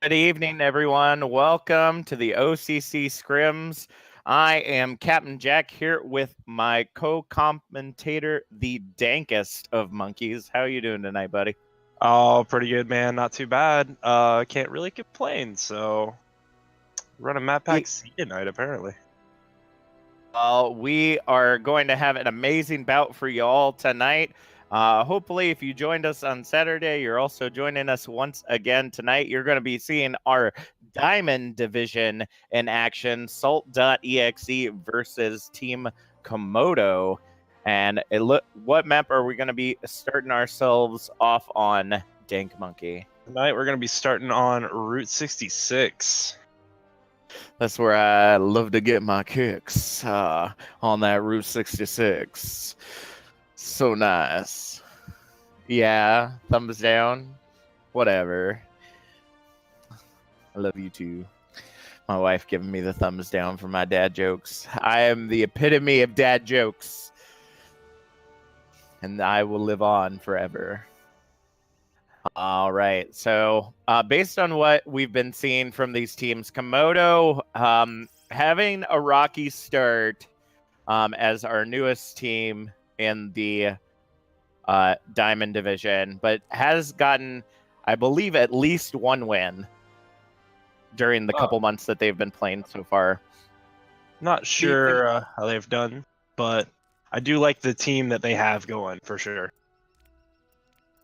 Good evening, everyone. Welcome to the O.C.C.Scrims. I am Captain Jack here with my co-commentator, the dankest of monkeys. How are you doing tonight, buddy? Oh, pretty good, man. Not too bad. Can't really complain. So, running Map Pack C tonight, apparently. We are going to have an amazing bout for you all tonight. Hopefully, if you joined us on Saturday, you're also joining us once again tonight. You're going to be seeing our Diamond Division in action, Salt.EXE versus Team Komodo. And what map are we going to be starting ourselves off on, Dank Monkey? Tonight, we're going to be starting on Route 66. That's where I love to get my kicks, on that Route 66. So nice. Yeah, thumbs down. Whatever. I love you too. My wife giving me the thumbs down for my dad jokes. I am the epitome of dad jokes. And I will live on forever. All right. So, based on what we've been seeing from these teams, Komodo having a rocky start as our newest team in the Diamond Division, but has gotten, I believe, at least one win during the couple months that they've been playing so far. Not sure how they've done, but I do like the team that they have going, for sure.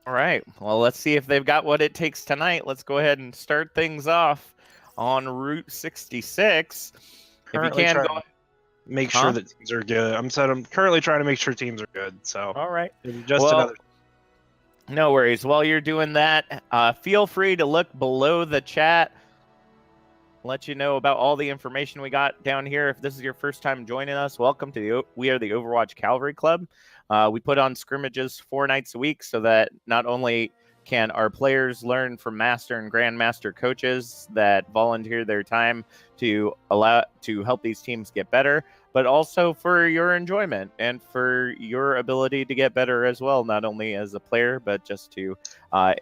All right. Well, let's see if they've got what it takes tonight. Let's go ahead and start things off on Route 66. Currently if you can, go make sure that teams are good. I'm currently trying to make sure teams are good. So, all right. Just another. No worries. While you're doing that, feel free to look below the chat. Let you know about all the information we got down here. If this is your first time joining us, welcome to we are the Overwatch Cavalry Club. We put on scrimmages 4 nights a week so that not only can our players learn from master and grandmaster coaches that volunteer their time to help these teams get better, but also for your enjoyment and for your ability to get better as well, not only as a player, but just to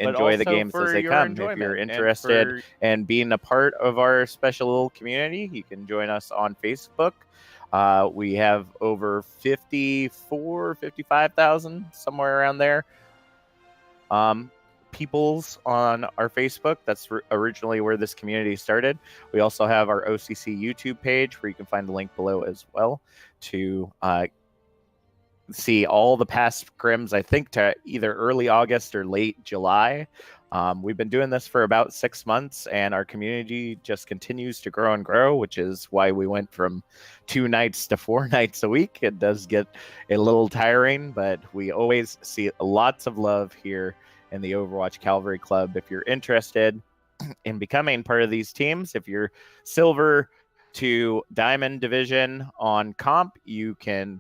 enjoy the games as they come. If you're interested in being a part of our special little community, you can join us on Facebook. We have over 55,000, somewhere around there, peoples on our Facebook. That's originally where this community started. We also have our OCC YouTube page where you can find the link below as well to see all the past scrims, I think to either early August or late July. We've been doing this for about 6 months, and our community just continues to grow and grow, which is why we went from 2 nights to 4 nights a week. It does get a little tiring, but we always see lots of love here in the Overwatch Cavalry Club. If you're interested in becoming part of these teams, if you're silver to diamond division on comp, you can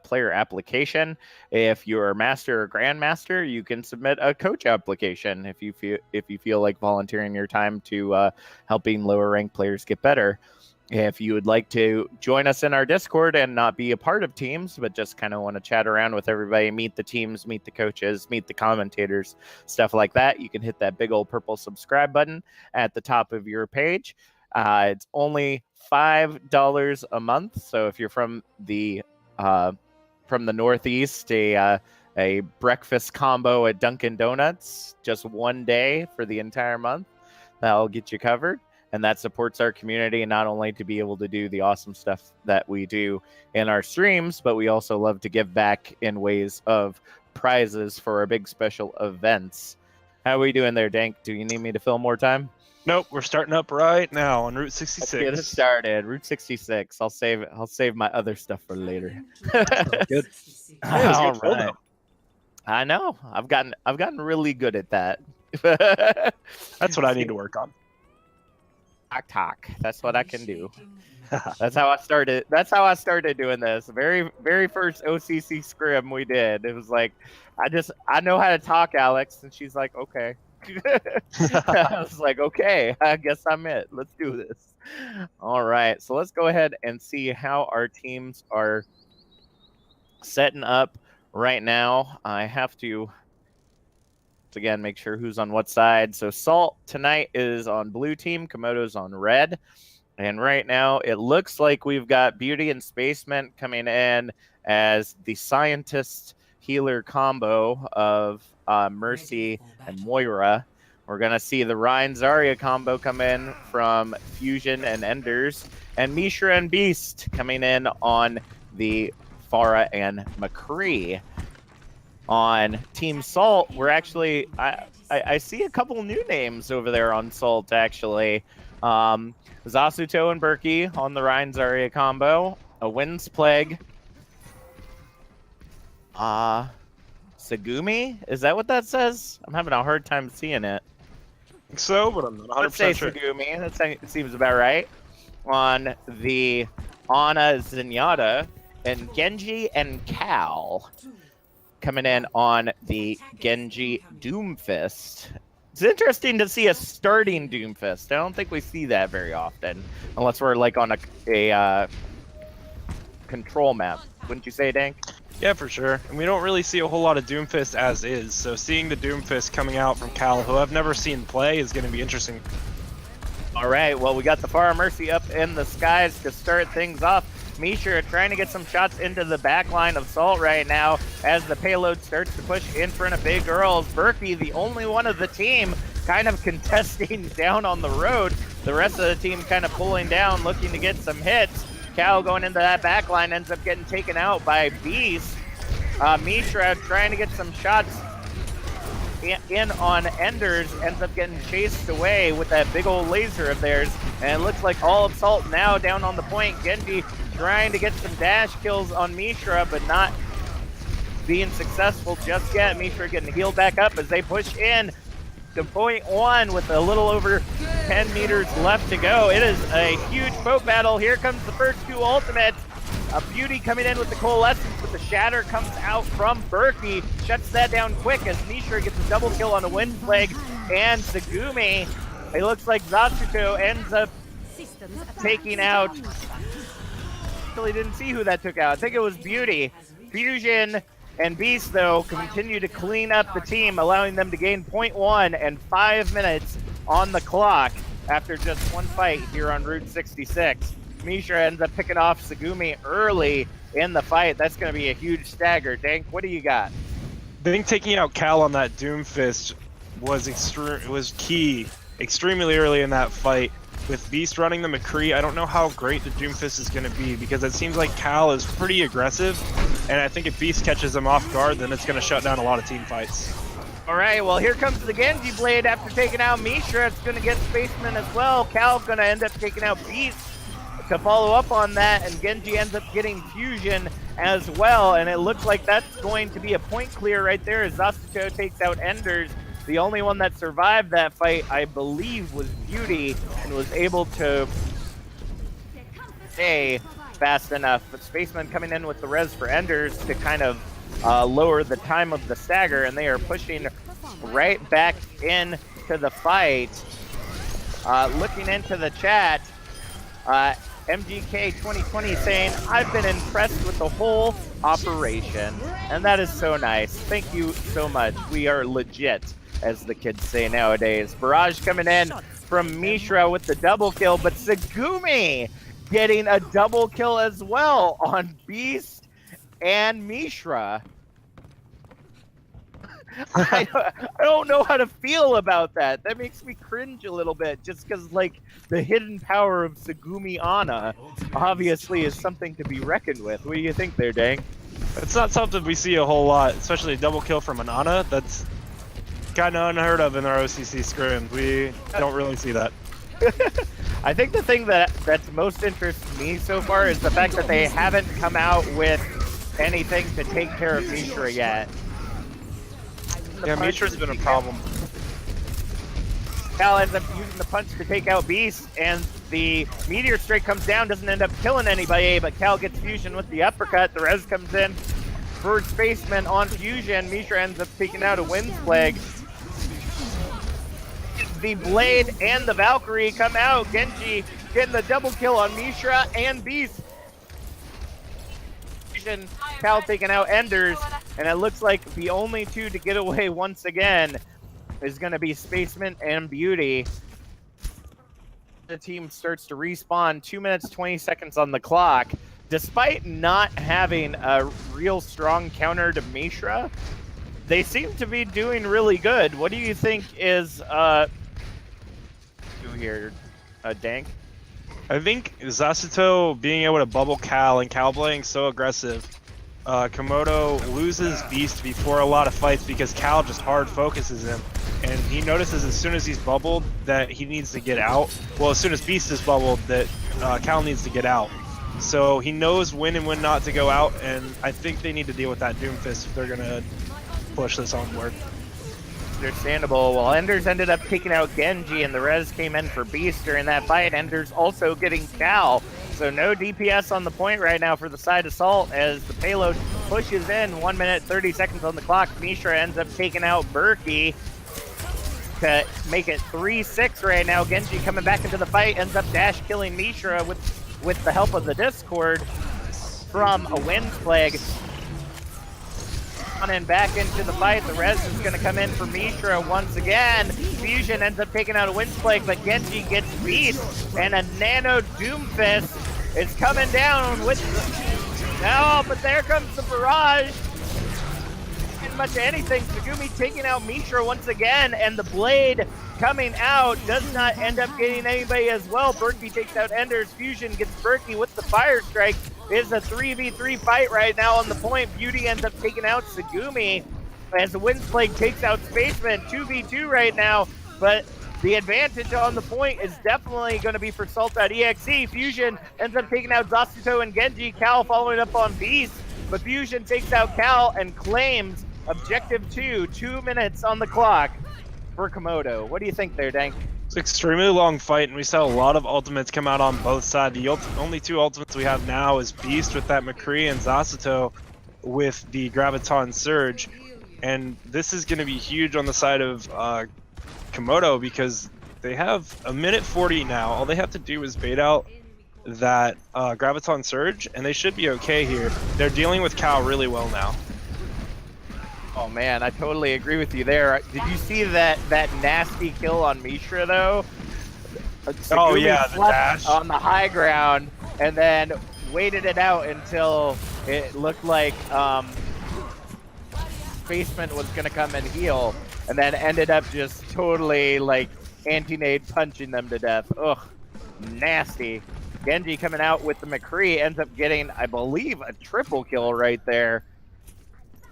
player application. If you're a master or grandmaster, you can submit a coach application if you feel like volunteering your time to helping lower ranked players get better. If you would like to join us in our Discord and not be a part of teams, but just kind of want to chat around with everybody, meet the teams, meet the coaches, meet the commentators, stuff like that, you can hit that big old purple subscribe button at the top of your page. It's only $5 a month. So if you're from the Northeast, a breakfast combo at Dunkin' Donuts, just one day for the entire month, that'll get you covered. And that supports our community, not only to be able to do the awesome stuff that we do in our streams, but we also love to give back in ways of prizes for our big special events. How are we doing there, Dank? Do you need me to fill more time? Nope, we're starting up right now on Route 66. Let's get it started. Route 66. I'll save my other stuff for later. Good. All right. I know. I've gotten really good at that. That's what I need to work on. Talk. That's what I can do. That's how I started. That's how I started doing this. Very first OCC scrim we did. It was like, I know how to talk, Alex, and she's like, okay. I was like, okay, I guess I'm it. Let's do this. All right, so let's go ahead and see how our teams are setting up right now. I have to again, make sure who's on what side. So Salt tonight is on blue team, Komodo's on red. And right now it looks like we've got Beauty and Spaceman coming in as the scientist healer combo of Mercy and Moira. We're going to see the Ryan Zarya combo come in from Fusion and Enders, and Mishra and Beast coming in on the Farah and McCree. On Team Salt, we're actually, I see a couple new names over there on Salt, actually. Zasuto and Berkey on the Ryan Zarya combo. A Wind's Plague. Segumi? Is that what that says? I'm having a hard time seeing it. I think so, but I'm not 100% Let's say sure. Segumi. That seems about right. On the Ana Zenyatta and Genji and Cal coming in on the Genji Doomfist. It's interesting to see a starting Doomfist. I don't think we see that very often, unless we're like on a control map. Wouldn't you say, Dank? Yeah, for sure. And we don't really see a whole lot of Doomfist as is, so seeing the Doomfist coming out from Cal, who I've never seen play, is going to be interesting. All right, well, we got the Farah Mercy up in the skies to start things off. Mishra trying to get some shots into the back line of Salt right now as the payload starts to push in front of Big Girls. Berkey, the only one of the team, kind of contesting down on the road. The rest of the team kind of pulling down, looking to get some hits. Cal going into that back line ends up getting taken out by Beast. Mishra trying to get some shots in on Enders, ends up getting chased away with that big old laser of theirs. And it looks like all of Salt now down on the point. Genji trying to get some dash kills on Mishra, but not being successful just yet. Mishra getting healed back up as they push in to point one with a little over 10 meters left to go. It is a huge boat battle. Here comes the first two ultimates. A Beauty coming in with the Coalescence, but the Shatter comes out from Berkey. Shuts that down quick as Mishra gets a double kill on a Wind Plague and Segumi. It looks like Zasuto ends up taking out... Actually didn't see who that took out. I think it was Beauty. Fusion and Beast, though, continue to clean up the team, allowing them to gain 0.1 and 5 minutes on the clock after just one fight here on Route 66. Mishra ends up picking off Segumi early in the fight. That's going to be a huge stagger. Dank, what do you got? I think taking out Cal on that Doomfist was key extremely early in that fight. With Beast running the McCree, I don't know how great the Doomfist is going to be, because it seems like Cal is pretty aggressive, and I think if Beast catches him off guard, then it's going to shut down a lot of team fights. All right, well, here comes the Genji Blade after taking out Mishra. It's going to get Spaceman as well. Cal's going to end up taking out Beast to follow up on that, and Genji ends up getting Fusion as well, and it looks like that's going to be a point clear right there as Zasuto takes out Enders. The only one that survived that fight, I believe, was Beauty and was able to stay fast enough. But Spaceman coming in with the res for Enders to kind of lower the time of the stagger, and they are pushing right back into the fight. Looking into the chat, MGK 2020 saying, I've been impressed with the whole operation. And that is so nice. Thank you so much. We are legit, as the kids say nowadays. Barrage coming in from Mishra with the double kill, but Segumi getting a double kill as well on Beast and Mishra. I don't know how to feel about that. That makes me cringe a little bit, just because, like, the hidden power of Segumi Ana obviously is something to be reckoned with. What do you think there, Dang? It's not something we see a whole lot, especially a double kill from an Ana. That's kind of unheard of in our OCCScrims. We don't really see that. I think the thing that's most interested me so far is the fact that they haven't come out with anything to take care of Mishra yet. Yeah, Mishra's been a problem. Cal ends up using the punch to take out Beast, and the Meteor Strike comes down, doesn't end up killing anybody, but Cal gets Fusion with the uppercut. The res comes in for Spaceman on Fusion. Mishra ends up taking out a Wind's Plague. The Blade and the Valkyrie come out. Genji getting the double kill on Mishra and Beast. Cal taking out Enders, and it looks like the only two to get away once again is going to be Spaceman and Beauty. The team starts to respawn 2 minutes 20 seconds on the clock. Despite not having a real strong counter to Mishra, they seem to be doing really good. What do you think is here, Dank? I think Zasuto being able to bubble Cal and Cal playing so aggressive. Komodo loses Beast before a lot of fights because Cal just hard focuses him. And he notices as soon as he's bubbled that he needs to get out. Well, as soon as Beast is bubbled, that Cal needs to get out. So he knows when and when not to go out, and I think they need to deal with that Doomfist if they're going to push this onward. Understandable. Well, Enders ended up taking out Genji, and the res came in for Beast during that fight. Enders also getting Cal. So no DPS on the point right now for the side assault as the payload pushes in. 1 minute 30 seconds on the clock. Mishra ends up taking out Berkey to make it 3-6 right now. Genji coming back into the fight, ends up dash killing Mishra with the help of the Discord from a Wind's Plague. On and back into the fight. The res is going to come in for Mishra once again. Fusion ends up taking out a Wind's Plague, but Genji gets Beast, and a Nano Doomfist is coming down with the... but there comes the barrage. Not much of anything. Tsugumi taking out Mishra once again, and the blade coming out does not end up getting anybody as well. Berkey takes out Enders. Fusion gets Berkey with the Fire Strike. It's a 3v3 fight right now on the point. Beauty ends up taking out Tsugumi as the Wind's Plague takes out Spaceman. 2v2 right now, but the advantage on the point is definitely going to be for Salt.EXE. Fusion ends up taking out Zasuto and Genji. Cal following up on Beast, but Fusion takes out Cal and claims Objective 2, 2 minutes on the clock for Komodo. What do you think there, Dank? It's an extremely long fight, and we saw a lot of ultimates come out on both sides. The only two ultimates we have now is Beast with that McCree and Zasuto with the Graviton Surge. And this is going to be huge on the side of Komodo because they have a minute 40 now. All they have to do is bait out that Graviton Surge, and they should be okay here. They're dealing with Cal really well now. Oh man, I totally agree with you there. Did you see that nasty kill on Mishra though? Oh yeah, the dash on the high ground, and then waited it out until it looked like Spaceman was gonna come and heal, and then ended up just totally like anti-nade punching them to death. Ugh, nasty. Genji coming out with the McCree ends up getting, I believe, a triple kill right there.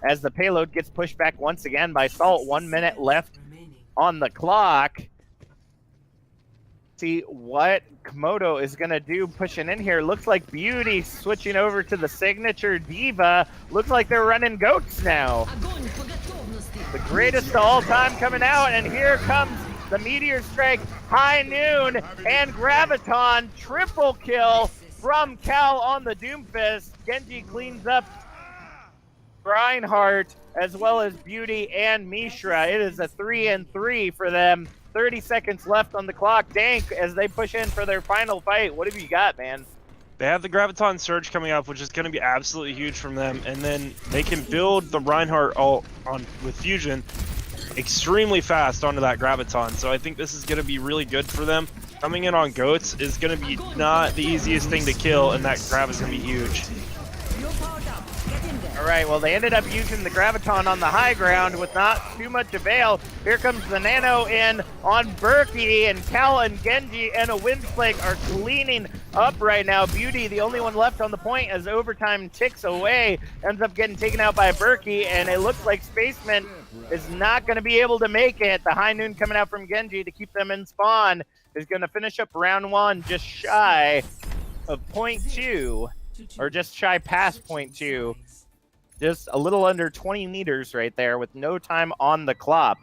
As the payload gets pushed back once again by Salt. 1 minute left on the clock. See what Komodo is going to do pushing in here. Looks like Beauty switching over to the signature Diva. Looks like they're running goats now. The greatest of all time coming out, and here comes the Meteor Strike, High Noon, and Graviton. Triple kill from Cal on the Doomfist. Genji cleans up Reinhardt, as well as Beauty and Mishra. It is a 3-3 for them. 30 seconds left on the clock. Dank, as they push in for their final fight. What have you got, man? They have the Graviton Surge coming up, which is going to be absolutely huge from them, and then they can build the Reinhardt ult with Fusion extremely fast onto that Graviton. So I think this is going to be really good for them. Coming in on goats is going to be not the easiest thing to kill, and that grab is going to be huge. All right, well, they ended up using the Graviton on the high ground with not too much avail. Here comes the Nano in on Berkey, and Cal and Genji and a Wind's Plague are cleaning up right now. Beauty, the only one left on the point as overtime ticks away, ends up getting taken out by Berkey, and it looks like Spaceman is not going to be able to make it. The High Noon coming out from Genji to keep them in spawn is going to finish up round one just shy of .2, or just shy past .2. Just a little under 20 meters right there with no time on the clock.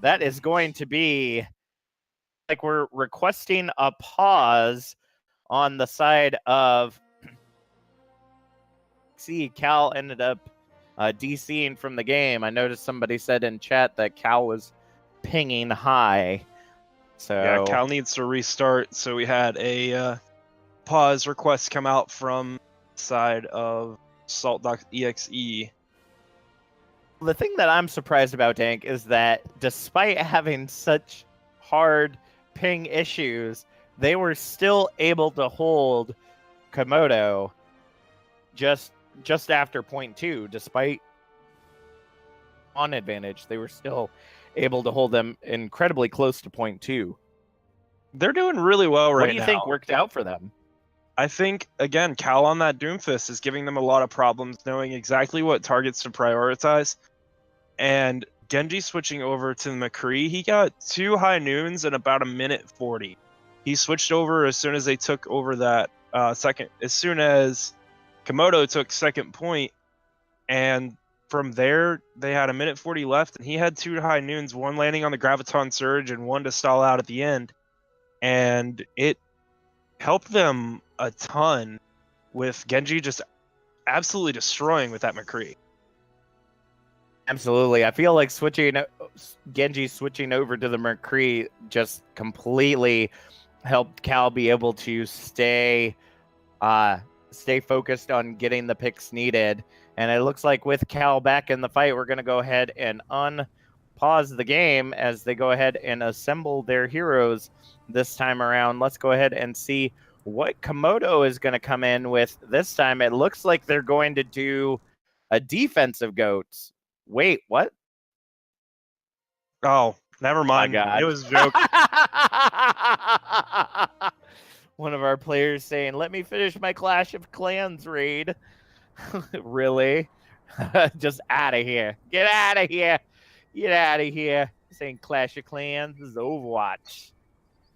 That is going to be like we're requesting a pause on the side of see Cal ended up DCing from the game. I noticed somebody said in chat that Cal was pinging high. So yeah, Cal needs to restart. So we had a pause request come out from the side of Salt.EXE. The thing that I'm surprised about, Dank, is that despite having such hard ping issues, they were still able to hold Komodo just after point 2, despite on advantage. They were still able to hold them incredibly close to point 2. They're doing really well right now. What do you think worked out for them? I think, again, Cal on that Doomfist is giving them a lot of problems, knowing exactly what targets to prioritize. And Genji switching over to McCree, he got 2 high noons in about 1:40. He switched over as soon as they took over that second, as soon as Komodo took second point, and from there they had 1:40 left, and he had 2 high noons, one landing on the Graviton Surge and one to stall out at the end, and it helped them a ton with Genji just absolutely destroying with that McCree. Absolutely. I feel like Genji switching over to the McCree just completely helped Cal be able to stay focused on getting the picks needed. And it looks like with Cal back in the fight, we're going to go ahead and unpause the game as they go ahead and assemble their heroes this time around. Let's go ahead and see what Komodo is going to come in with this time. It looks like they're going to do a defensive goats. Wait, what? Oh, never mind. It was a joke. One of our players saying, "Let me finish my Clash of Clans raid." Really? Just out of here. Get out of here. Get out of here. This ain't Clash of Clans. This is Overwatch.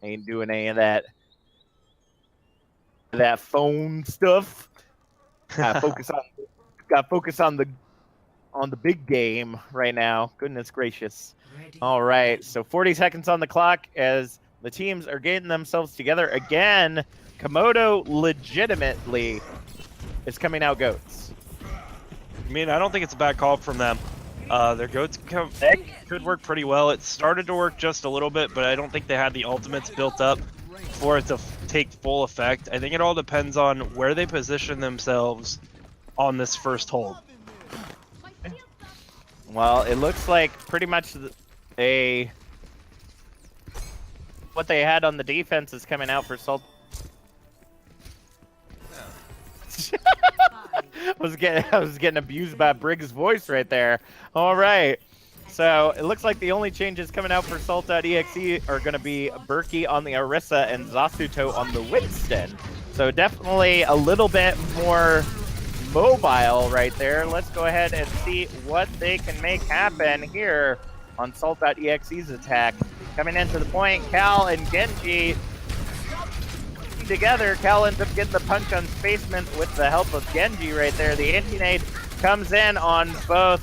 Ain't doing any of that phone stuff. Gotta focus on the big game right now. Goodness gracious. All right, so 40 seconds on the clock as the teams are getting themselves together again. Komodo legitimately is coming out goats. I mean, I don't think it's a bad call from them. Their goats could work pretty well. It started to work just a little bit, but I don't think they had the ultimates built up for it to take full effect. I think it all depends on where they position themselves on this first hold. Well, it looks like pretty much what they had on the defense is coming out for Salt. I was getting abused by Briggs' voice right there. All right. So it looks like the only changes coming out for Salt.EXE are going to be Berkey on the Orisa and Zasuto on the Winston. So definitely a little bit more mobile right there. Let's go ahead and see what they can make happen here on Salt.EXE's attack. Coming into the point, Cal and Genji together. Cal ends up getting the punch on Spaceman with the help of Genji right there. The anti-nade comes in on both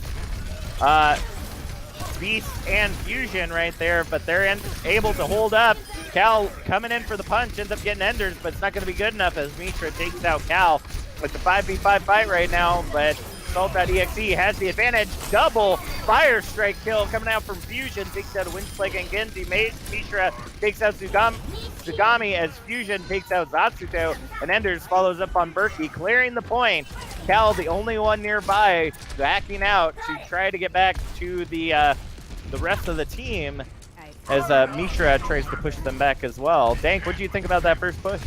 Beast and Fusion right there, but they're able to hold up. Cal coming in for the punch, ends up getting Enders, but it's not going to be good enough as Mitra takes out Cal. With the 5v5 fight right now, but Salt.EXE has the advantage. Double fire strike kill coming out from Fusion. Takes out Windsleg and Genji. Mishra takes out Tsugami as Fusion takes out Zatsuto. And Enders follows up on Berkey, clearing the point. Cal, the only one nearby, backing out to try to get back to the rest of the team as Mishra tries to push them back as well. Dank, what do you think about that first push?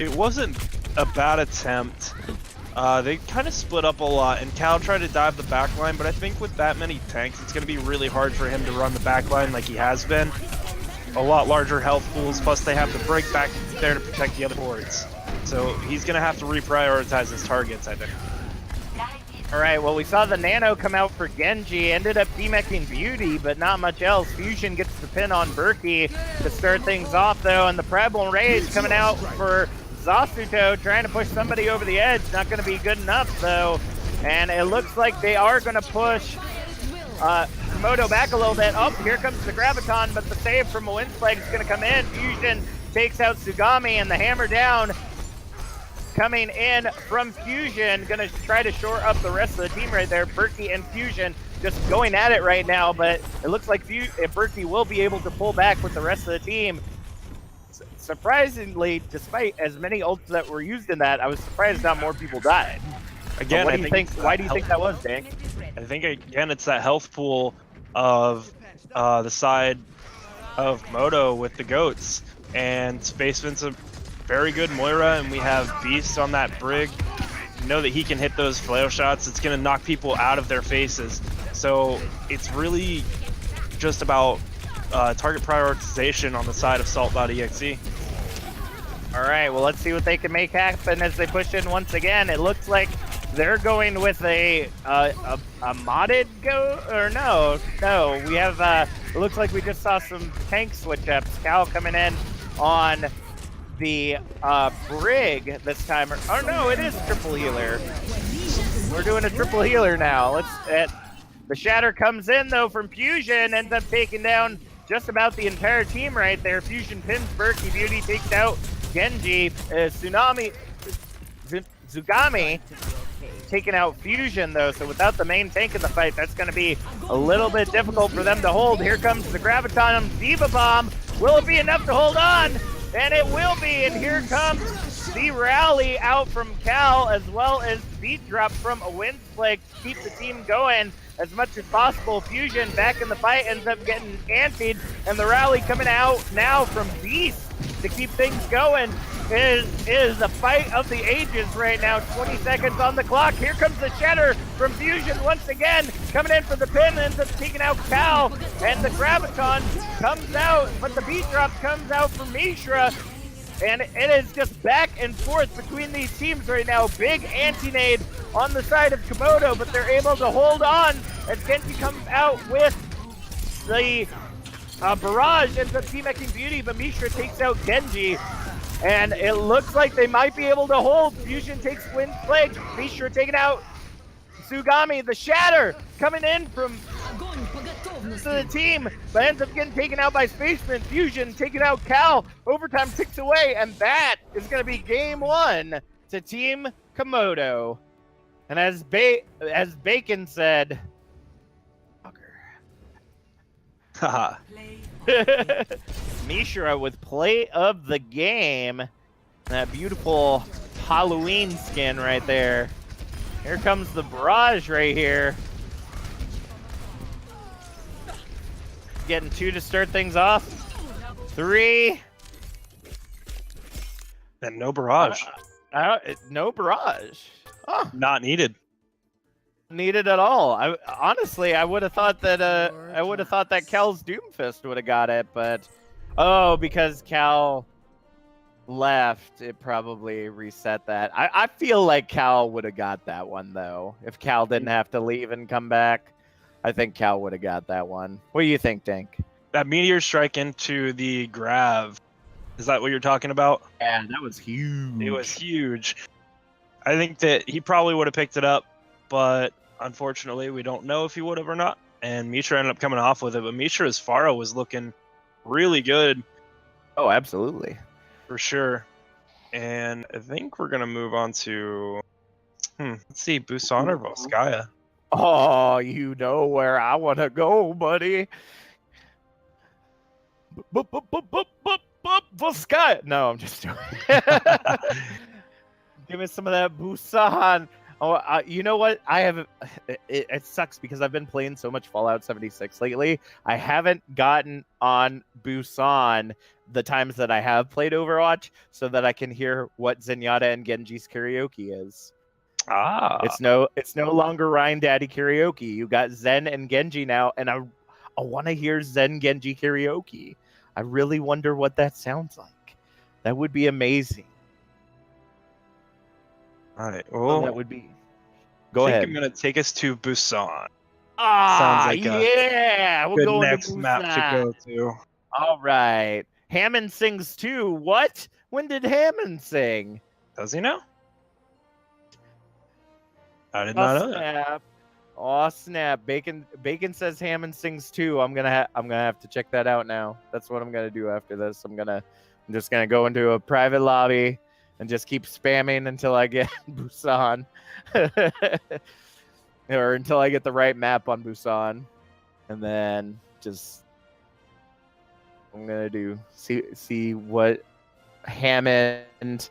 It wasn't a bad attempt. They kind of split up a lot, and Cal tried to dive the backline, but I think with that many tanks, it's going to be really hard for him to run the backline like he has been. A lot larger health pools, plus they have to break back there to protect the other boards. So he's going to have to reprioritize his targets, I think. All right, well, we saw the Nano come out for Genji, ended up demeching Beauty, but not much else. Fusion gets the pin on Berkey to start things off, though, and the Primal Rage coming out for Zasuto, trying to push somebody over the edge. Not going to be good enough, though, and it looks like they are going to push Komodo back a little bit. Oh, here comes the Graviton, but the save from Windsleg is going to come in. Fusion takes out Tsugami, and the hammer down coming in from Fusion, gonna try to shore up the rest of the team right there. Berkey and Fusion just going at it right now, but it looks like Berkey will be able to pull back with the rest of the team. Surprisingly, despite as many ults that were used in that, I was surprised not more people died. Again, what do you think? Why do you think that was, Dank? I think again it's that health pool of the side of Komodo with the goats, and Spaceman's a very good Moira, and we have Beast on that brig. You know that he can hit those flail shots. It's gonna knock people out of their faces. So it's really just about target prioritization on the side of Salt.EXE. All right, well, let's see what they can make happen as they push in once again. It looks like they're going with a modded go, or no, we have, it looks like we just saw some tank switch ups. Cal coming in on the brig this time, or no, it is triple healer. We're doing a triple healer now. The shatter comes in though from Fusion, ends up taking down just about the entire team right there. Fusion pins Berkey, Beauty takes out Genji, Zugami taking out Fusion though, so without the main tank in the fight, that's going to be a little bit difficult for them to hold. Here comes the Graviton Diva Bomb. Will it be enough to hold on? And it will be, and here comes the rally out from Cal, as well as beat drop from a Wind Flake to keep the team going as much as possible. Fusion back in the fight, ends up getting antied, and the rally coming out now from Beast to keep things going is a fight of the ages right now. 20 seconds on the clock. Here comes the Shatter from Fusion once again, coming in for the pin, ends up taking out Cal, and the Graviton comes out, but the beat drop comes out from Mishra, and it is just back and forth between these teams right now. Big anti-nade on the side of Komodo, but they're able to hold on as Genji comes out with the barrage, ends up team-making Beauty, but Mishra takes out Genji. And it looks like they might be able to hold. Fusion takes Wind Flake. Mishra taking out Sugami. The Shatter coming in from the team, but ends up getting taken out by Spaceman. Fusion taking out Cal. Overtime ticks away, and that is going to be game one to Team Komodo. And as Bacon said, Haha. Mishra with play of the game. That beautiful Halloween skin right there. Here comes the barrage right here. Getting 2 to start things off. 3. And no barrage. No barrage. Oh. Not needed. Needed at all. Honestly, I would have thought that Cal's Doomfist would have got it, but because Cal left, it probably reset that. I feel like Cal would have got that one though. If Cal didn't have to leave and come back, I think Cal would have got that one. What do you think, Dink? That meteor strike into the grav. Is that what you're talking about? Yeah, that was huge. It was huge. I think that he probably would have picked it up, but unfortunately, we don't know if he would have or not. And Mishra ended up coming off with it, but Mishra's Pharah was looking really good. Oh, absolutely. For sure. And I think we're going to move on to, let's see, Busan or Volskaya? Oh, you know where I want to go, buddy. Volskaya. No, I'm just doing Give me some of that Busan. Oh, you know what? It sucks because I've been playing so much Fallout 76 lately. I haven't gotten on Busan the times that I have played Overwatch so that I can hear what Zenyatta and Genji's karaoke is. Ah. It's no longer Ryan Daddy karaoke. You got Zen and Genji now, and I want to hear Zen Genji karaoke. I really wonder what that sounds like. That would be amazing. All right. Well, that would be. Go ahead. I'm gonna take us to Busan. Ah, sounds like yeah. We're going next to map to go to. All right. Hammond sings too. What? When did Hammond sing? Does he know? I did not know that. Oh snap! Bacon says Hammond sings too. I'm gonna have to check that out now. That's what I'm gonna do after this. I'm just gonna go into a private lobby and just keep spamming until I get Busan, or until I get the right map on Busan, and then just I'm gonna do see what Hammond.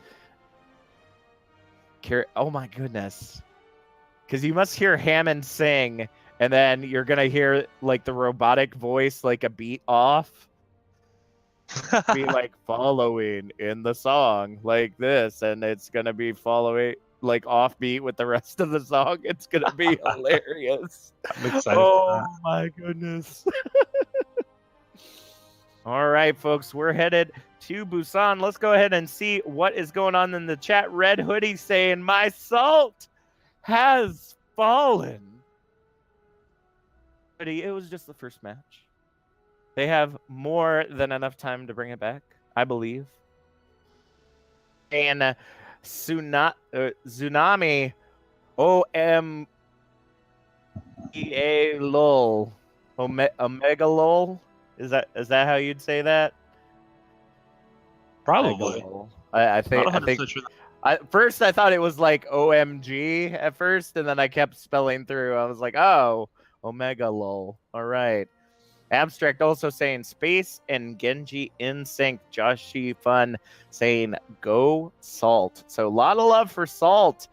Oh my goodness. because you must hear Hammond sing, and then you're gonna hear like the robotic voice, like a beat off, be like following in the song like this, and it's gonna be following like offbeat with the rest of the song. It's gonna be hilarious. I'm excited Oh for that. my goodness. All right, folks, we're headed to Busan. Let's go ahead and see what is going on in the chat. Red Hoodie saying, my salt has fallen. It was just the first match. They have more than enough time to bring it back, I believe. And Tsunami OMEA lol. Omega lol. Is that how you'd say that? Probably. I think. First, I thought it was like OMG at first, and then I kept spelling through. I was like, oh, Omega lol. All right. Abstract also saying Space and Genji in sync. Joshi Fun saying go Salt. So a lot of love for Salt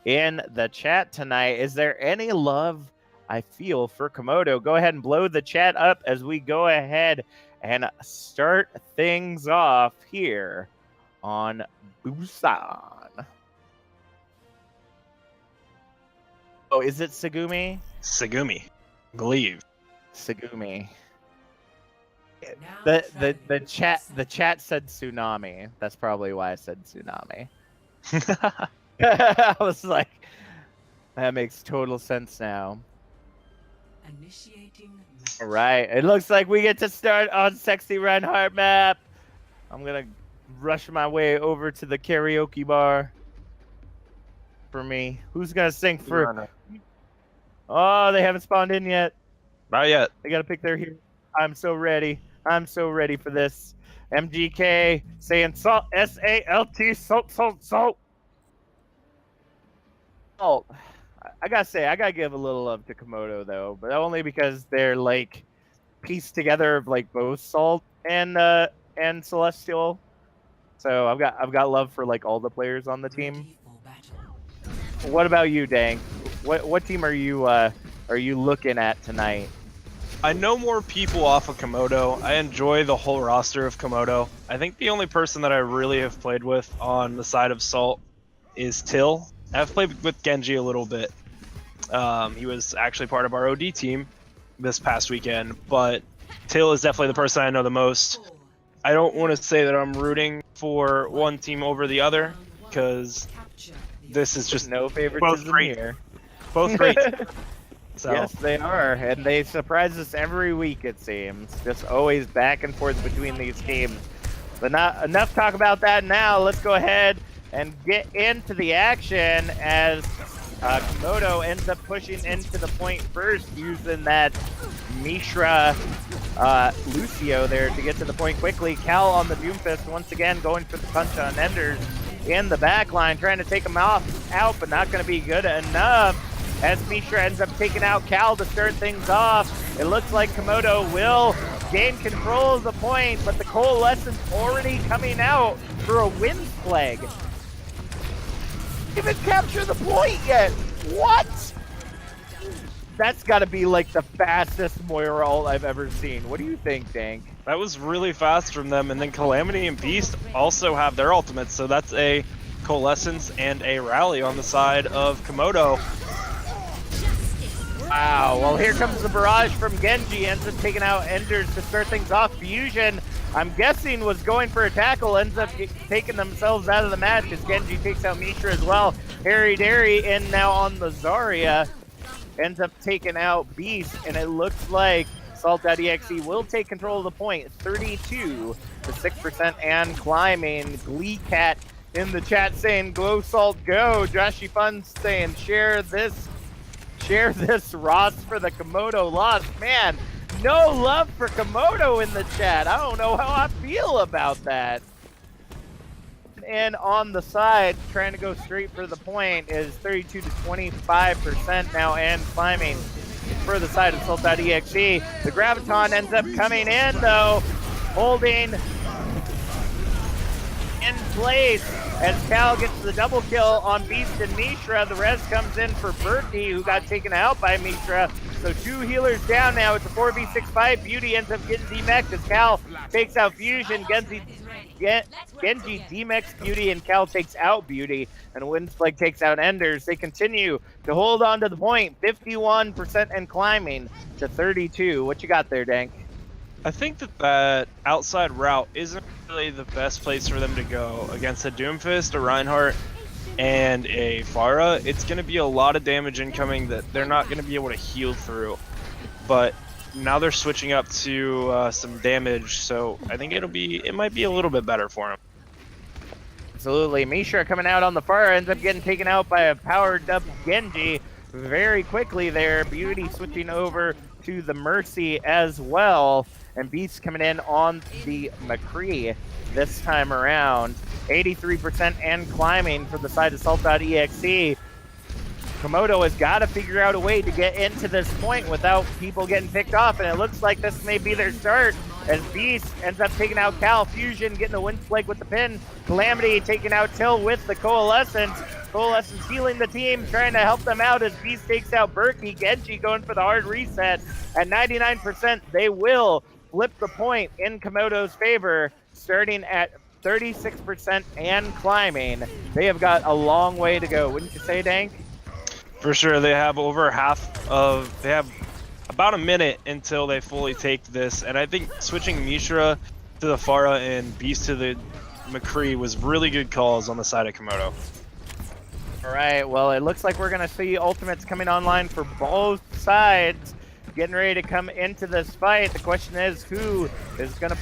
in the chat tonight. Is there any love I feel for Komodo? Go ahead and blow the chat up as we go ahead and start things off here on Busan. Oh, is it Segumi? Segumi, I believe. Segumi. The chat said tsunami. That's probably why I said tsunami. I was like, that makes total sense now. Initiating. All right, it looks like we get to start on Sexy Reinhardt map. I'm gonna rush my way over to the karaoke bar. For me, who's gonna sing for? Oh, they haven't spawned in yet. Not yet. They gotta pick their hero. I'm so ready. I'm so ready for this. MGK saying salt, SALT, salt, salt, salt. Salt. I gotta say, I gotta give a little love to Komodo though, but only because they're like pieced together of like both Salt and Celestial. So I've got love for like all the players on the team. What about you, Dang? What team are you looking at tonight? I know more people off of Komodo. I enjoy the whole roster of Komodo. I think the only person that I really have played with on the side of Salt is Till. I've played with Genji a little bit. He was actually part of our OD team this past weekend, but Till is definitely the person I know the most. I don't want to say that I'm rooting for one team over the other, because this is just no favoritism here. Both great. So. Yes, they are, and they surprise us every week, it seems. Just always back and forth between these teams. But not enough talk about that now. Let's go ahead and get into the action as Komodo ends up pushing into the point first using that Mishra Lucio there to get to the point quickly. Cal on the Doomfist once again going for the punch on Enders in the back line, trying to take him out, but not going to be good enough. As Mishra ends up taking out Cal to start things off, it looks like Komodo will gain control of the point, but the Coalescence already coming out for a wind flag. Even capture the point yet? What? That's got to be like the fastest Moira ult I've ever seen. What do you think, Dank? That was really fast from them, and then Calamity and Beast also have their ultimates, so that's a Coalescence and a Rally on the side of Komodo. Wow, well here comes the barrage from Genji, ends up taking out Enders to start things off. Fusion, I'm guessing, was going for a tackle, ends up taking themselves out of the match as Genji takes out Mishra as well. Harry Derry in now on the Zarya, ends up taking out Beast, and it looks like Salt.EXE will take control of the point, 32 to 6% and climbing. Glee Cat in the chat saying, go Salt, go. Joshy Fun saying, share this Ross for the Komodo loss. Man, no love for Komodo in the chat. I don't know how I feel about that. And on the side, trying to go straight for the point is 32 to 25% now and climbing for the side of Salt.EXE. The Graviton ends up coming in though, holding in place as Cal gets the double kill on Beast and Mishra. The res comes in for Berkey, who got taken out by Mishra. So 2 healers down now. It's a 4v6 fight. Beauty ends up getting demexed as Cal takes out Fusion. Genji demexed Beauty, and Cal takes out Beauty. And Windspleg takes out Enders. They continue to hold on to the point. 51% and climbing to 32. What you got there, Dank? I think that outside route isn't really the best place for them to go against a Doomfist, a Reinhardt, and a Pharah. It's going to be a lot of damage incoming that they're not going to be able to heal through. But now they're switching up to some damage, so I think it might be a little bit better for them. Absolutely. Mishra coming out on the Pharah ends up getting taken out by a powered up Genji very quickly there. Beauty switching over to the Mercy as well. And Beast coming in on the McCree this time around. 83% and climbing for the side of Salt.EXE. Komodo has got to figure out a way to get into this point without people getting picked off, and it looks like this may be their start as Beast ends up taking out Cal. Fusion getting the Windspleg with the pin. Calamity taking out Till with the Coalescence. Coalescence healing the team, trying to help them out as Beast takes out Berkey. Genji going for the hard reset. At 99%, they will flip the point in Komodo's favor, starting at 36% and climbing. They have got a long way to go, wouldn't you say, Dank? For sure, they have they have about a minute until they fully take this, and I think switching Mishra to the Pharah and Beast to the McCree was really good calls on the side of Komodo. All right, well, it looks like we're going to see ultimates coming online for both sides, getting ready to come into this fight. The question is, who is going to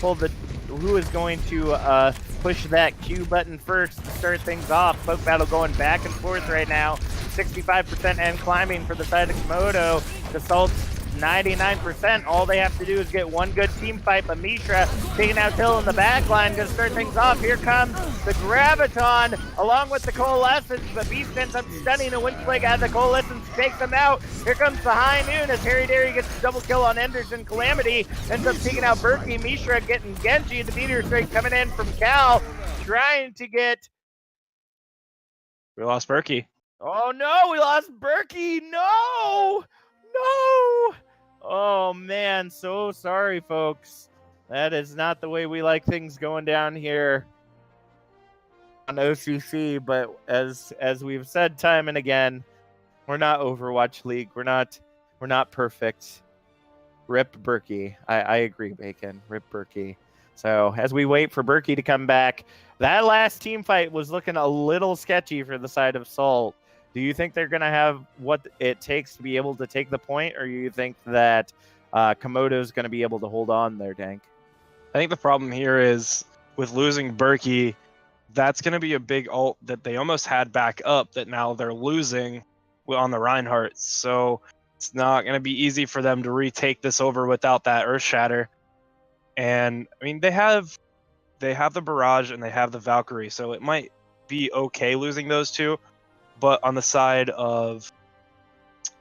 push that Q button first to start things off? Poke battle going back and forth right now. 65% and climbing for the side of Komodo. The Salt's 99%. All they have to do is get one good team fight, but Mishra taking out Hill in the back line, gonna start things off. Here comes the Graviton along with the Coalescence, but Beast ends up stunning a Windspleg out of the Coalescence, takes them out. Here comes the High Noon as Harry Derry gets a double kill on Enders and Calamity, ends up taking out Berkey. Mishra getting Genji. The meteor strike coming in from Cal, trying to get... We lost Berkey. Oh no, we lost Berkey. No! No! Oh man, so sorry, folks. That is not the way we like things going down here on OCC, but as we've said time and again, we're not Overwatch League. We're not perfect. Rip Berkey. I agree, Bacon. Rip Berkey. So as we wait for Berkey to come back, that last team fight was looking a little sketchy for the side of Salt. Do you think they're going to have what it takes to be able to take the point, or do you think that Komodo is going to be able to hold on there, Dank? I think the problem here is with losing Berkey, that's going to be a big ult that they almost had back up that now they're losing on the Reinhardt. So it's not going to be easy for them to retake this over without that Earth Shatter. And I mean, they have the Barrage and they have the Valkyrie, so it might be okay losing those two. But on the side of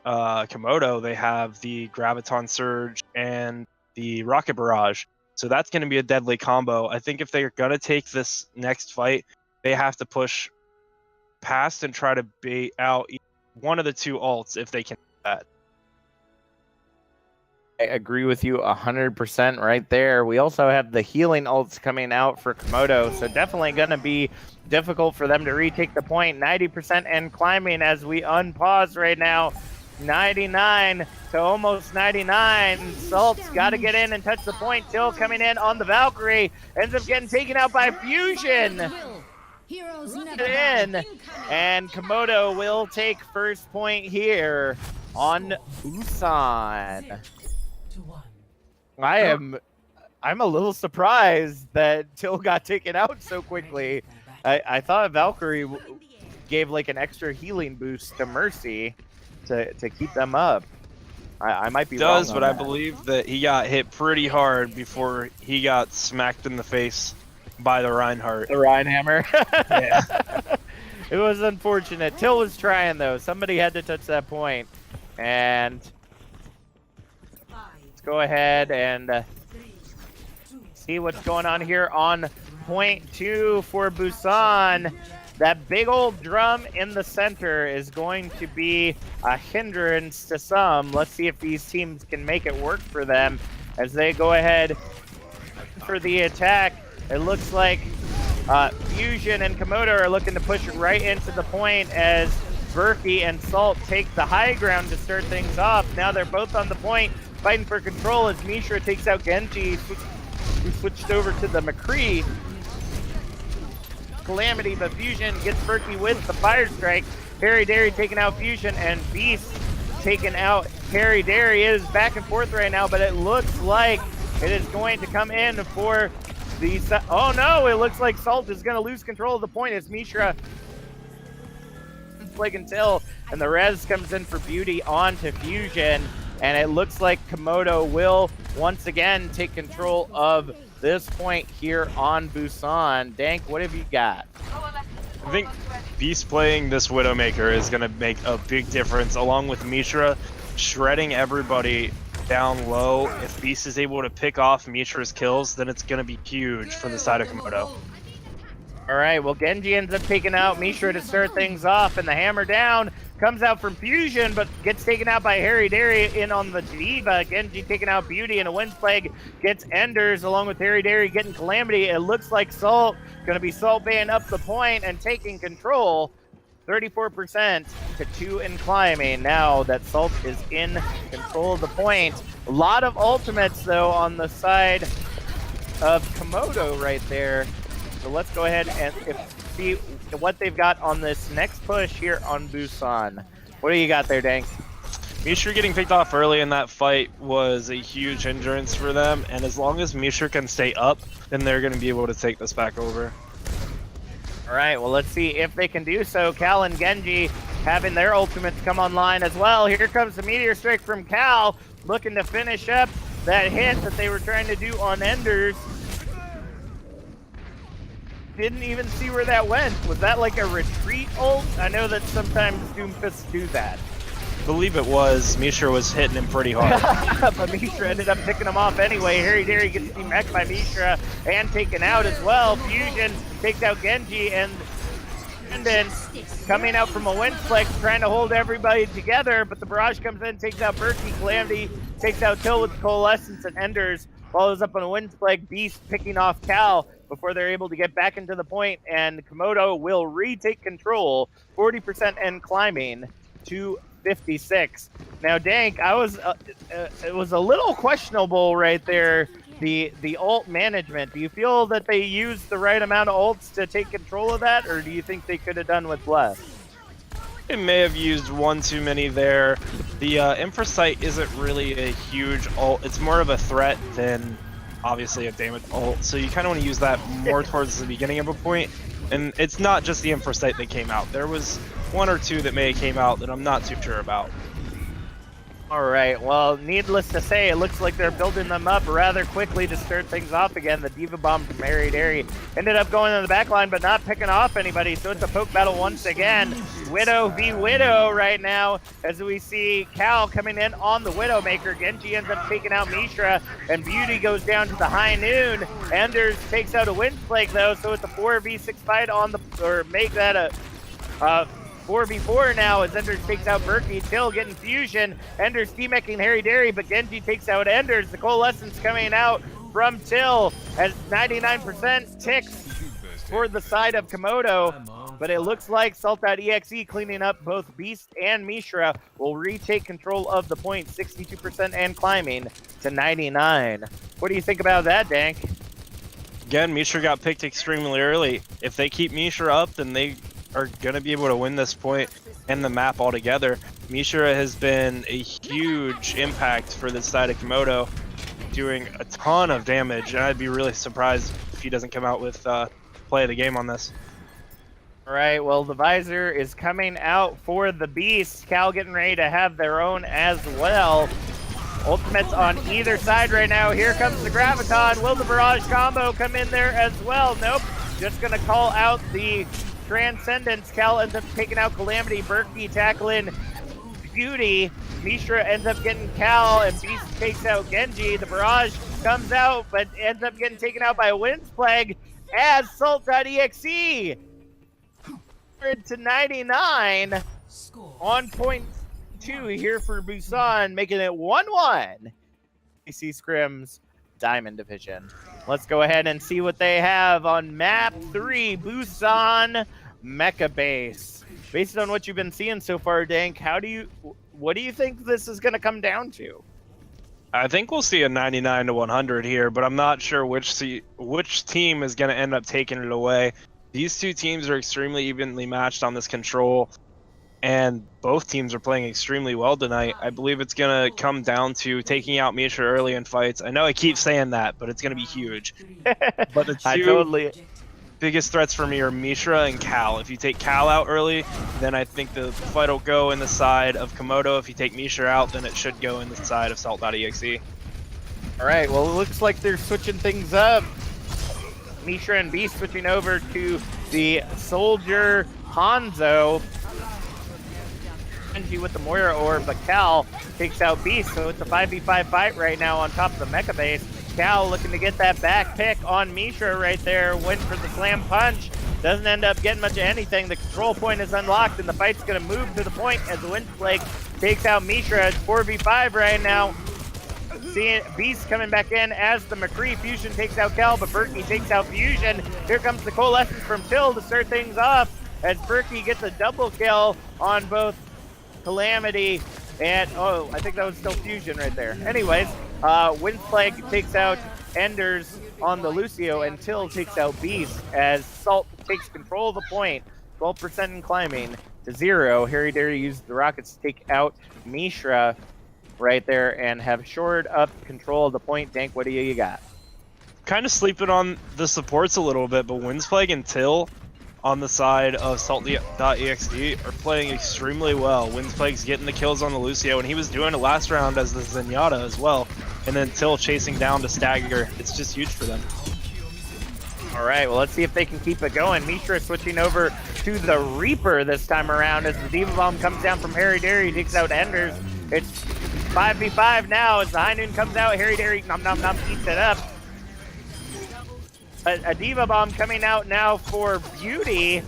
Komodo, they have the Graviton Surge and the Rocket Barrage. So that's going to be a deadly combo. I think if they're going to take this next fight, they have to push past and try to bait out one of the two ults if they can do that. I agree with you 100% right there. We also have the healing ults coming out for Komodo, so definitely going to be difficult for them to retake the point. 90% and climbing as we unpause right now. 99 to almost 99. Salt's got to get in and touch the point. Till coming in on the Valkyrie. Ends up getting taken out by Fusion. And Komodo will take first point here on Busan. I'm a little surprised that Till got taken out so quickly. I thought Valkyrie gave like an extra healing boost to Mercy to keep them up. I might be wrong. But I believe that he got hit pretty hard before he got smacked in the face by the Reinhardt. The Reinhammer. Yeah. It was unfortunate. Till was trying though. Somebody had to touch that point. And let's go ahead and see what's going on here on point 2 for Busan. That big old drum in the center is going to be a hindrance to some. Let's see if these teams can make it work for them as they go ahead for the attack. It looks like Fusion and Komodo are looking to push right into the point as Berkey and Salt take the high ground to start things off. Now they're both on the point, fighting for control as Mishra takes out Genji, who switched over to the McCree. Calamity, but Fusion gets Berkey with the Fire Strike. Harry Derry taking out Fusion, and Beast taking out Harry Derry. It is back and forth right now, but it looks like it is going to come in for the... Oh no, it looks like Salt is going to lose control of the point as Mishra like until, and the res comes in for Beauty onto Fusion, and it looks like Komodo will once again take control of this point here on Busan. Dank, what have you got? I think Beast playing this Widowmaker is going to make a big difference, along with Mishra shredding everybody down low. If Beast is able to pick off Mishra's kills, then it's going to be huge for the side of Komodo. All right, well, Genji ends up taking out Mishra to start things off, and the hammer down comes out from Fusion, but gets taken out by Harry Derry in on the Diva. Genji taking out Beauty, and a Wind Plague gets Enders, along with Harry Derry getting Calamity. It looks like Salt going to be Salt Baying up the point and taking control. 34% to 2 and climbing now that Salt is in control of the point. A lot of ultimates, though, on the side of Komodo right there. So let's go ahead and see what they've got on this next push here on Busan. What do you got there, Dank? Mishra getting picked off early in that fight was a huge hindrance for them, and as long as Mishra can stay up, then they're going to be able to take this back over. All right, well, let's see if they can do so. Cal and Genji having their ultimates come online as well. Here comes the Meteor Strike from Cal, looking to finish up that hit that they were trying to do on Enders. Didn't even see where that went. Was that like a retreat ult? I know that sometimes Doomfists do that. I believe it was. Mishra was hitting him pretty hard. But Mishra ended up picking him off anyway. Harry Derry gets demeched by Mishra and taken out as well. Fusion takes out Genji, and then coming out from a Wind Flex, trying to hold everybody together, but the Barrage comes in, takes out Berkey. Calamity takes out Till with Coalescence, and Enders follows up on a Wind Plague. Beast picking off Cal before they're able to get back into the point, and Komodo will retake control, 40% and climbing to 56. Now, Dank, it was a little questionable right there, the ult management. Do you feel that they used the right amount of ults to take control of that, or do you think they could have done with less? It may have used one too many there. The Infrasight isn't really a huge ult. It's more of a threat than obviously a damage ult. So you kind of want to use that more towards the beginning of a point. And it's not just the Infrasight that came out. There was one or two that may have came out that I'm not too sure about. All right, well, needless to say, it looks like they're building them up rather quickly to start things off again. The Diva Bomb from Harry Derry ended up going in the back line, but not picking off anybody, so it's a poke battle once again. Widow v. Widow right now, as we see Cal coming in on the Widowmaker. Genji ends up taking out Mishra, and Beauty goes down to the high noon. Enders takes out a Wind Plague, though, so it's a 4v6 fight on the, or make that a 4v4 now as Enders takes out Berkey. Till getting Fusion. Enders demecking Harry Derry, but Genji takes out Enders. The Coalescence coming out from Till as 99% ticks for the side of Komodo. But it looks like Salt.EXE cleaning up both Beast and Mishra will retake control of the point, 62% and climbing to 99. What do you think about that, Dank? Again, Mishra got picked extremely early. If they keep Mishra up, then they are going to be able to win this point and the map altogether. Mishra has been a huge impact for this side of Komodo, doing a ton of damage, and I'd be really surprised if he doesn't come out with play of the game on this. All right, well, the Visor is coming out for the Beast. Cal getting ready to have their own as well. Ultimates on either side right now. Here comes the Graviton. Will the Barrage combo come in there as well? Nope. Just going to call out the Transcendence. Cal ends up taking out Calamity. Berkey tackling Beauty. Mishra ends up getting Cal, and Beast takes out Genji. The Barrage comes out, but ends up getting taken out by a Wind Plague as Salt.EXE to 99 on point 2 here for Busan, making it 1-1. OCCScrims Diamond Division. Let's go ahead and see what they have on map 3, Busan Mecha Base. Based on what you've been seeing so far, Dank, what do you think this is going to come down to? I think we'll see a 99 to 100 here, but I'm not sure which team is going to end up taking it away. These two teams are extremely evenly matched on this control, and both teams are playing extremely well tonight. I believe it's going to come down to taking out Misha early in fights. I know I keep saying that, but it's going to be huge. But the two biggest threats for me are Mishra and Cal. If you take Cal out early, then I think the fight will go in the side of Komodo. If you take Mishra out, then it should go in the side of NaCl.EXE. All right, well, it looks like they're switching things up. Mishra and Beast switching over to the Soldier Hanzo. Genji with the Moira Orb, but Cal takes out Beast, so it's a 5v5 fight right now on top of the Mecha Base. Cal looking to get that back pick on Mishra right there, went for the slam punch. Doesn't end up getting much of anything. The control point is unlocked, and the fight's going to move to the point as the Wind Flake takes out Mishra. It's 4v5 right now. Seeing Beast coming back in as the McCree. Fusion takes out Cal, but Berkey takes out Fusion. Here comes the Coalescence from Till to start things off as Berkey gets a double kill on both Calamity and, oh, I think that was still Fusion right there. Anyways, Wind Plague takes out Enders on the Lucio, and Till takes out Beast as Salt takes control of the point. 12% in climbing to 0. Harry Dairy used the rockets to take out Mishra right there and have shored up control of the point. Dank, what do you got? Kind of sleeping on the supports a little bit, but Windsplague and Till on the side of Salt.exe are playing extremely well. Windsplague's getting the kills on the Lucio, and he was doing it last round as the Zenyatta as well. And then Till chasing down to stagger. It's just huge for them. All right, well, let's see if they can keep it going. Mishra switching over to the Reaper this time around as the Diva Bomb comes down from Harry Dairy, takes out Enders. It's 5v5 now as the High Noon comes out. Harry Dairy nom nom nom eats it up. A Diva Bomb coming out now for Beauty.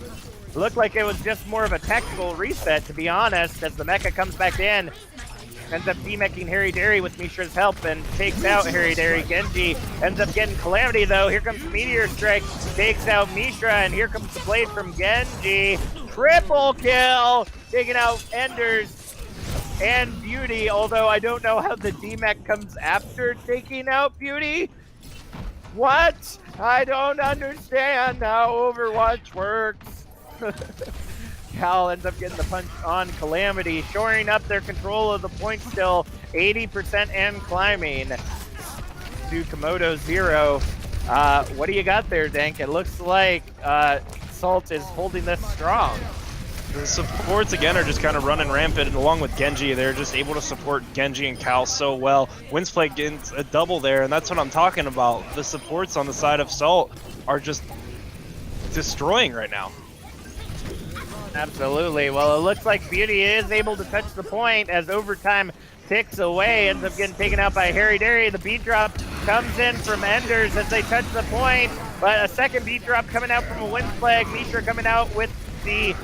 Looked like it was just more of a tactical reset, to be honest, as the Mecha comes back in. Ends up demeching Harry Dairy with Mishra's help and takes out Harry Dairy. Genji ends up getting Calamity though. Here comes Meteor Strike, takes out Mishra, and here comes the blade from Genji. Triple kill, taking out Enders and Beauty, although I don't know how the demech comes after taking out Beauty. What? I don't understand how Overwatch works. Cal ends up getting the punch on Calamity, shoring up their control of the point still, 80% and climbing to Komodo 0. What do you got there, Dank? It looks like Salt is holding this strong. The supports, again, are just kind of running rampant, and along with Genji, they're just able to support Genji and Cal so well. Windsplague gets a double there, and that's what I'm talking about. The supports on the side of Salt are just destroying right now. Absolutely. Well, it looks like Beauty is able to touch the point as overtime ticks away, ends up getting taken out by Harry Dairy. The beat drop comes in from Enders as they touch the point, but a second beat drop coming out from a Windsplague. Mishra coming out with the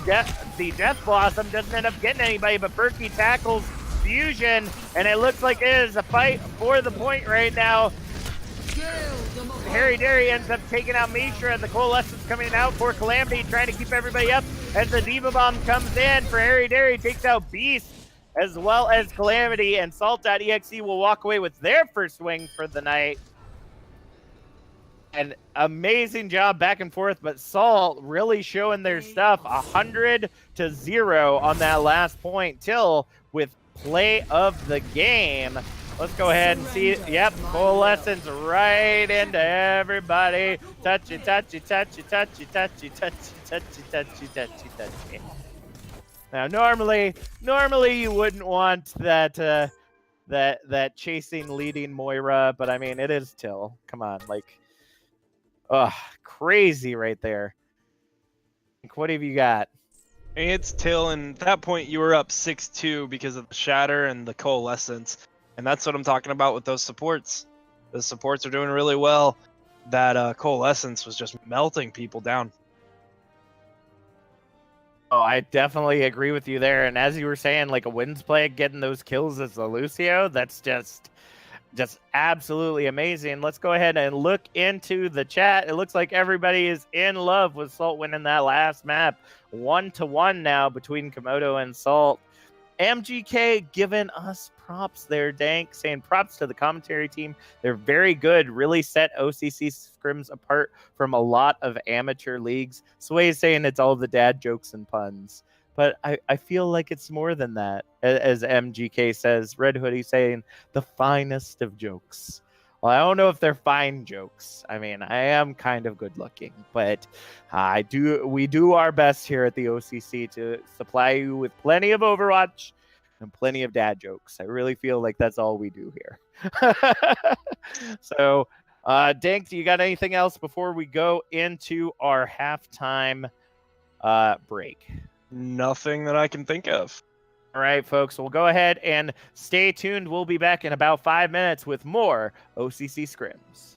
Death Blossom, doesn't end up getting anybody, but Berkey tackles Fusion, and it looks like it is a fight for the point right now. Harry Dairy ends up taking out Mishra, and the Coalescence coming out for Calamity, trying to keep everybody up as the Diva Bomb comes in for Harry Dairy, takes out Beast as well as Calamity, and Salt.exe will walk away with their first wing for the night. An amazing job back and forth, but Salt really showing their stuff. 100 to 0 on that last point. Till with play of the game. Let's go ahead and see. Yep, Coalescence right into everybody. Touchy, touchy, touchy, touchy, touchy, touchy, touchy, touchy, touchy, touchy. Now, normally you wouldn't want that that chasing, leading Moira, but I mean, it is Till. Come on, like. Oh, crazy right there. What have you got? It's Till, and at that point you were up 6-2 because of the Shatter and the Coalescence. And that's what I'm talking about with those supports. The supports are doing really well. That Coalescence was just melting people down. Oh, I definitely agree with you there. And as you were saying, like a Winds play, getting those kills as a Lucio, that's just absolutely amazing. Let's go ahead and look into the chat. It looks like everybody is in love with Salt winning that last map. 1-1 now between Komodo and Salt. MGK giving us props there, Dank, saying props to the commentary team. They're very good, really set OCCScrims apart from a lot of amateur leagues. Sway's saying it's all the dad jokes and puns. But I feel like it's more than that, as MGK says. Red Hoodie saying the finest of jokes. Well, I don't know if they're fine jokes. I mean, I am kind of good looking, but we do our best here at the OCC to supply you with plenty of Overwatch and plenty of dad jokes. I really feel like that's all we do here. So, Dank, do you got anything else before we go into our halftime break? Nothing that I can think of. All right, folks, we'll go ahead and stay tuned. We'll be back in about 5 minutes with more OCCScrims.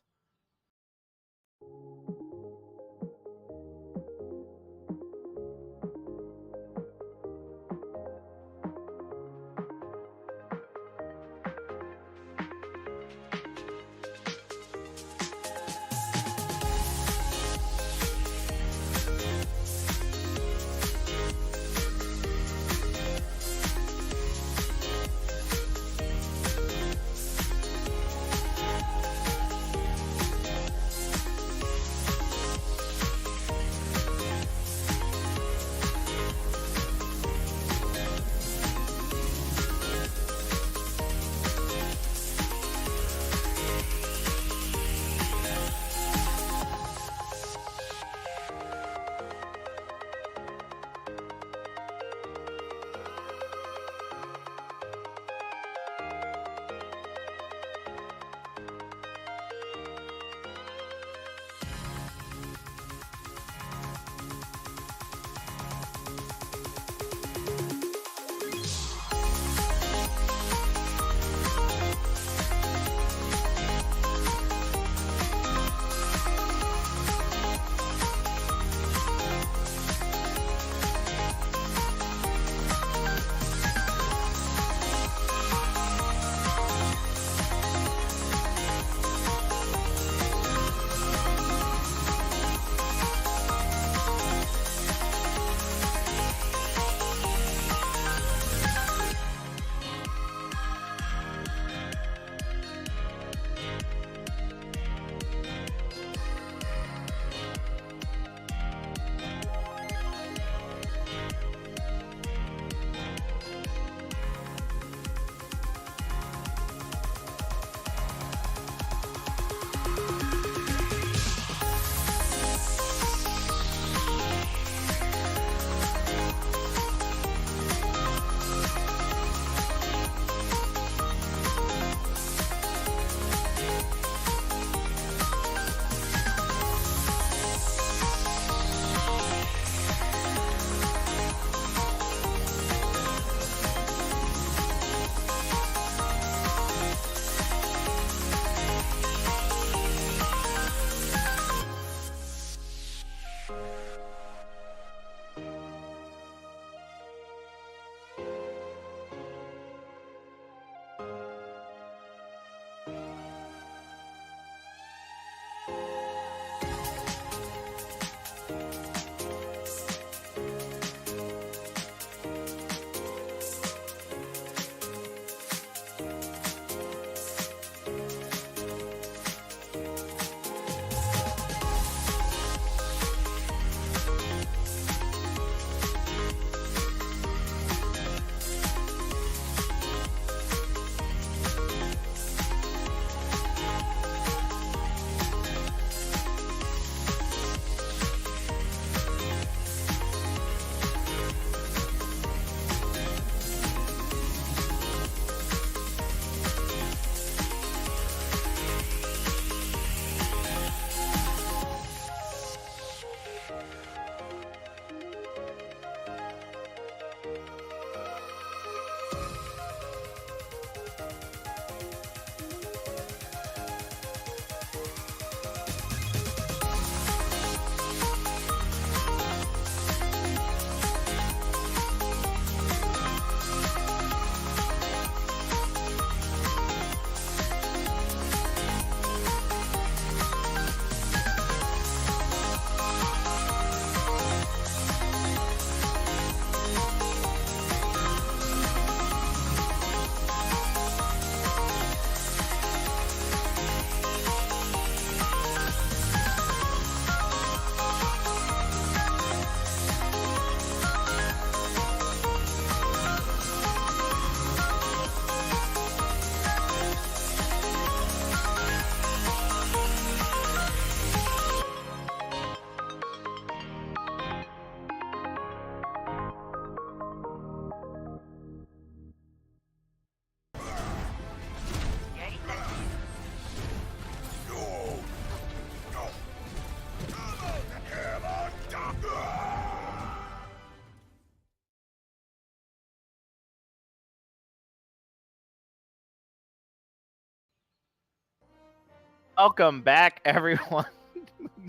Welcome back, everyone.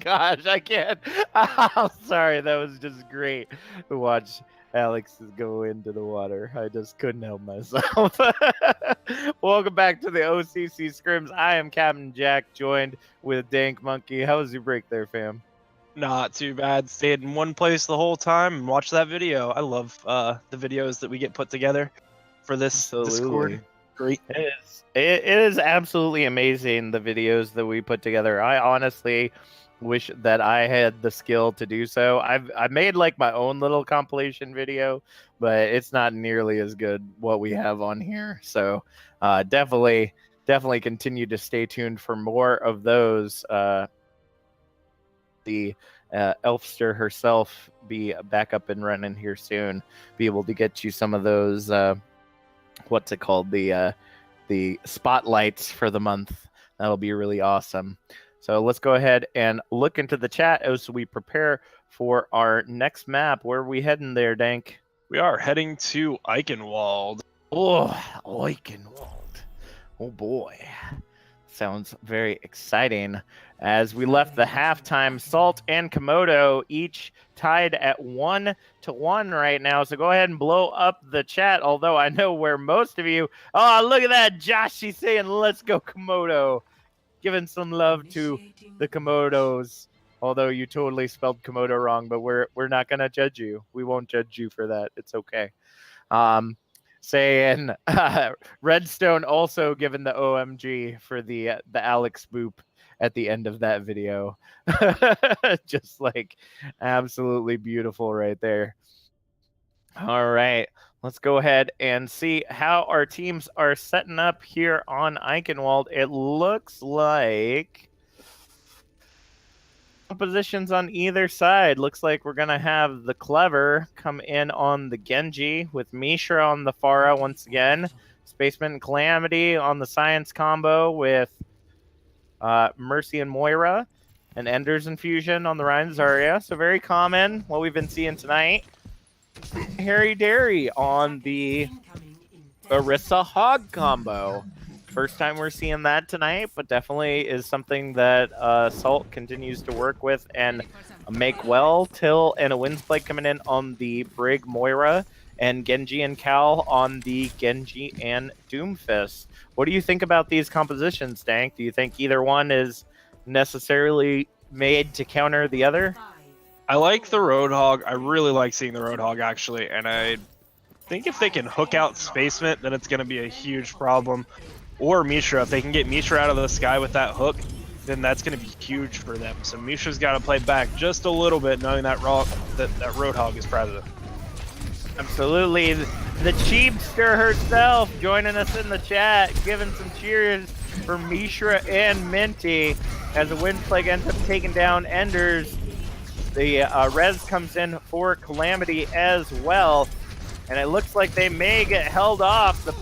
Gosh, I can't. Oh, sorry, that was just great to watch Alex go into the water. I just couldn't help myself. Welcome back to the OCCScrims. I am Captain Jack, joined with Dank Monkey. How was your break there, fam? Not too bad. Stayed in one place the whole time and watched that video. I love the videos that we get put together for this Discord. Great. It is absolutely amazing, the videos that we put together. I honestly wish that I had the skill to do so. I made like my own little compilation video, but it's not nearly as good what we have on here. So definitely continue to stay tuned for more of those. The Elfster herself be back up and running here soon. Be able to get you some of those what's it called, the spotlights for the month. That'll be really awesome. So let's go ahead and look into the chat as we prepare for our next map. Where are we heading there, Dank? We are heading to Eichenwald. Oh, Eichenwald. Oh boy. Sounds very exciting. As we left the halftime, Salt and Komodo each tied at 1-1 right now. So go ahead and blow up the chat. Although I know where most of you. Oh, look at that, Josh. She's saying, "Let's go, Komodo." Giving some love to the Komodos. Although you totally spelled Komodo wrong, but we're not gonna judge you. We won't judge you for that. It's okay. Saying Redstone also given the OMG for the Alex boop at the end of that video. Just like absolutely beautiful right there. All right, let's go ahead and see how our teams are setting up here on Eichenwald. It looks like positions on either side. Looks like we're gonna have the Clever come in on the Genji with Mishra on the Pharah once again. Spaceman and Calamity on the Science combo with Mercy and Moira, and Ender's Infusion on the Ryan Zarya. So very common what we've been seeing tonight. Harry Dairy on the Orisa Hog combo. First time we're seeing that tonight, but definitely is something that Salt continues to work with and make well. Till and a Windsplake coming in on the Brig Moira, and Genji and Cal on the Genji and Doomfist. What do you think about these compositions, Dank? Do you think either one is necessarily made to counter the other? I like the Roadhog. I really like seeing the Roadhog, actually, and I think if they can hook out Spaceman, then it's going to be a huge problem. Or Mishra, if they can get Mishra out of the sky with that hook, then that's going to be huge for them. So Mishra's got to play back just a little bit, knowing that Roadhog is present. Absolutely. The Cheapster herself joining us in the chat, giving some cheers for Mishra and Minty as the Windsplake ends up taking down Enders. The res comes in for Calamity as well, and it looks like they may get held off. The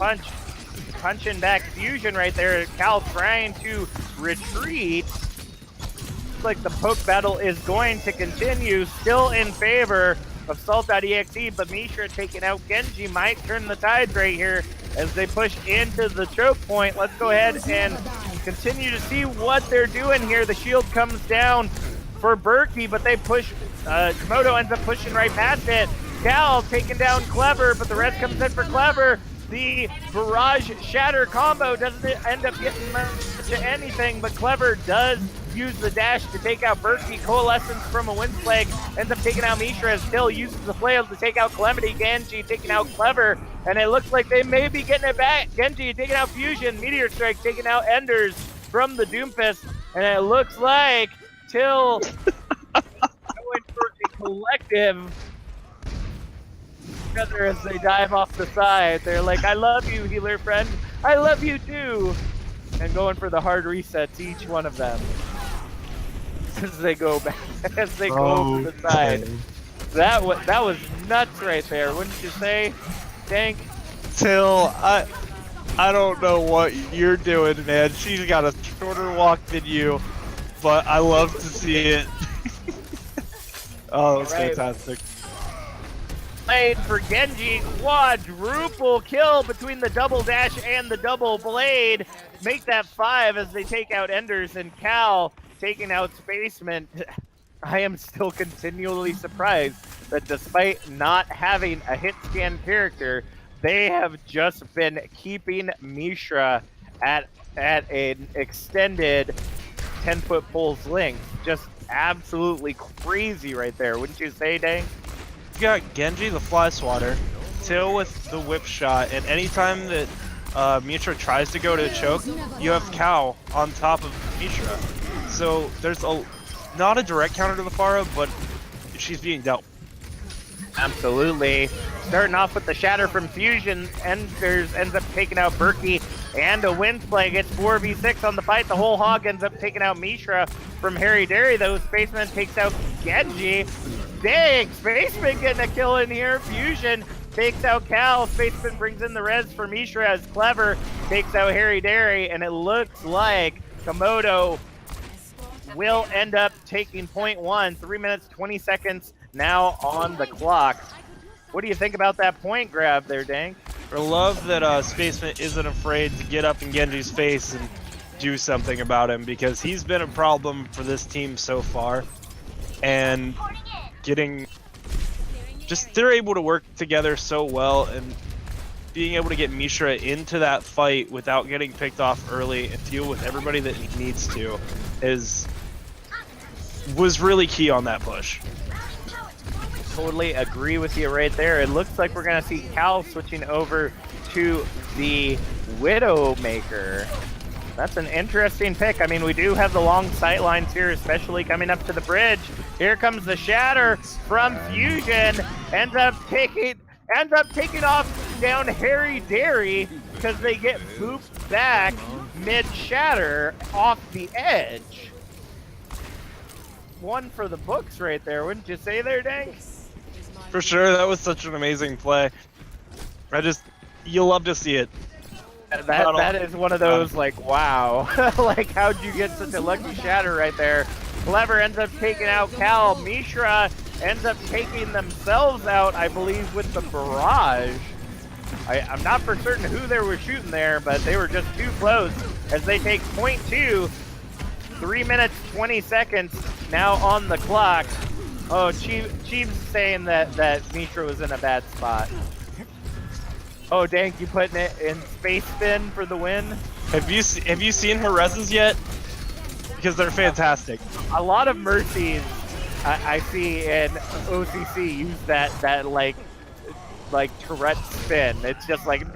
punching back fusion right there. Cal trying to retreat. Looks like the poke battle is going to continue, still in favor of Salt.EXE, but Mishra taking out Genji might turn the tides right here as they push into the choke point. Let's go ahead and continue to see what they're doing here. The shield comes down for Berkey, but they push, Komodo ends up pushing right past it. Cal taking down Clever, but the res comes in for Clever. The Barrage Shatter combo doesn't end up getting much to anything, but Clever does use the dash to take out Berkey. Coalescence from a Windsplake ends up taking out Mishra, as still uses the flail to take out Calamity. Genji taking out Clever, and it looks like they may be getting it back. Genji taking out Fusion, Meteor Strike taking out Enders from the Doomfist, and it looks like Till going for a collective together as they dive off the side. They're like, "I love you, healer friend. I love you too." And going for the hard resets, each one of them, as they go back, as they go over the side. That was nuts right there, wouldn't you say, Dank? Till, I don't know what you're doing, man. She's got a shorter walk than you, but I love to see it. Oh, that's fantastic. Blade for Genji, quadruple kill between the double dash and the double blade. Make that 5 as they take out Enders, and Cal taking out Spaceman. I am still continually surprised that despite not having a hit scan character, they have just been keeping Mishra at an extended 10-foot pole's length. Just absolutely crazy right there, wouldn't you say, Dang? You got Genji, the fly swatter, Tail with the whip shot, and anytime that Mishra tries to go to a choke, you have Cal on top of Mishra. So there's not a direct counter to the Pharah, but she's being dealt. Absolutely. Starting off with the shatter from Fusion, Enders ends up taking out Berkey, and a Wind Play gets 4v6 on the fight. The whole hog ends up taking out Mishra from Harry Derry, though. Spaceman takes out Genji. Dang, Spaceman getting a kill in here. Fusion takes out Cal. Spaceman brings in the res for Mishra as Clever takes out Harry Derry, and it looks like Komodo will end up taking point 1. 3 minutes, 20 seconds now on the clock. What do you think about that point grab there, Dank? I love that Spaceman isn't afraid to get up in Genji's face and do something about him, because he's been a problem for this team so far. And they're able to work together so well, and being able to get Mishra into that fight without getting picked off early and deal with everybody that he needs to was really key on that push. Totally agree with you right there. It looks like we're going to see Cal switching over to the Widowmaker. That's an interesting pick. I mean, we do have the long sight lines here, especially coming up to the bridge. Here comes the shatter from Fusion. Ends up taking off down Harry Derry because they get booped back mid-shatter off the edge. One for the books right there, wouldn't you say there, Dank? For sure, that was such an amazing play. You'll love to see it. That is one of those, like, wow. Like, how'd you get such a lucky shatter right there? Clever ends up taking out Cal. Mishra ends up taking themselves out, I believe, with the barrage. I'm not for certain who they were shooting there, but they were just too close as they take point 2. 3 minutes, 20 seconds now on the clock. Oh, Chief's saying that Mishra was in a bad spot. Oh, Dank, you putting it in space spin for the win? Have you seen her reses yet? Because they're fantastic. A lot of Mercies I see in OCC use that like Tourette spin. It's just like and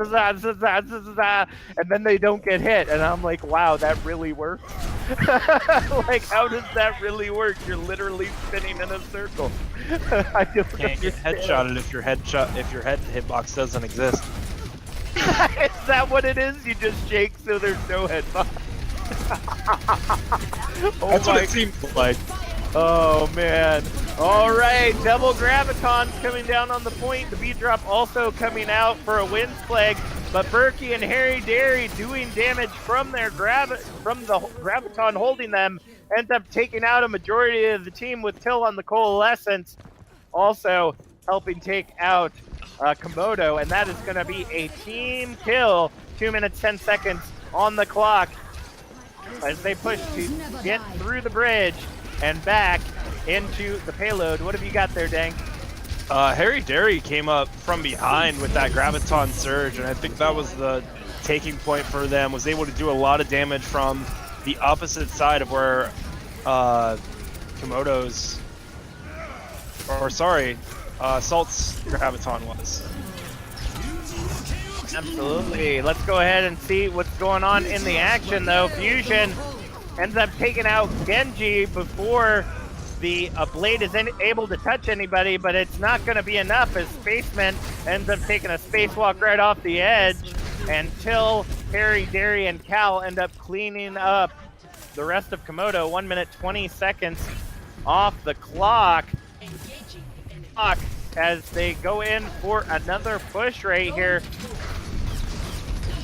then they don't get hit, and I'm like, wow, that really works. Like, how does that really work? You're literally spinning in a circle. I don't Can't get headshotted if your head hitbox doesn't exist. Is that what it is? You just shake so there's no headbox. That's what it seems like. Oh man. Alright, double Gravitons coming down on the point. The beat drop also coming out for a Winds Plague. But Berkey and Harry Derry doing damage from the Graviton holding them. Ends up taking out a majority of the team with Till on the Coalescence. Also helping take out Komodo, and that is going to be a team kill. 2 minutes, 10 seconds on the clock as they push to get through the bridge and back into the payload. What have you got there, Dank? Harry Derry came up from behind with that Graviton Surge, and I think that was the taking point for them. Was able to do a lot of damage from the opposite side of where Komodo's, or sorry, Salt's Graviton was. Absolutely. Let's go ahead and see what's going on in the action, though. Fusion ends up taking out Genji before the blade is able to touch anybody, but it's not going to be enough as Spaceman ends up taking a spacewalk right off the edge until Harry, Derry, and Cal end up cleaning up the rest of Komodo. 1 minute, 20 seconds off the clock. As they go in for another push right here.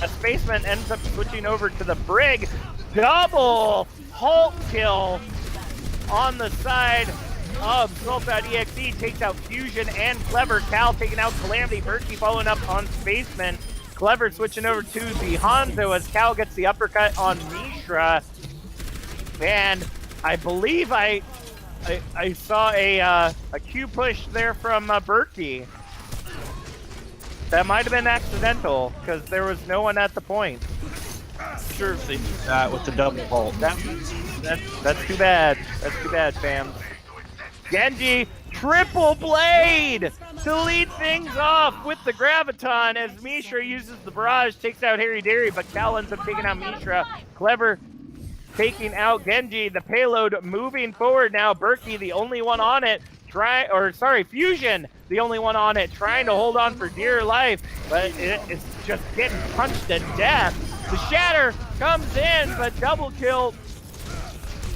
A Spaceman ends up switching over to the Brig. Double Hulk kill on the side of Salt.EXE takes out Fusion and Clever. Cal taking out Calamity. Berkey following up on Spaceman. Clever switching over to the Hanzo as Cal gets the uppercut on Mishra. And I believe I saw a Q push there from Berkey. That might have been accidental because there was no one at the point. Sure if they do that with the double halt. That's too bad. That's too bad, fam. Genji, triple blade to lead things off with the Graviton as Mishra uses the barrage, takes out Harry Dairy, but Cal ends up taking out Mishra. Clever taking out Genji. The payload moving forward now. Berkey, the only one on it. Fusion, the only one on it, trying to hold on for dear life, but it's just getting punched to death. The Shatter comes in, but double kill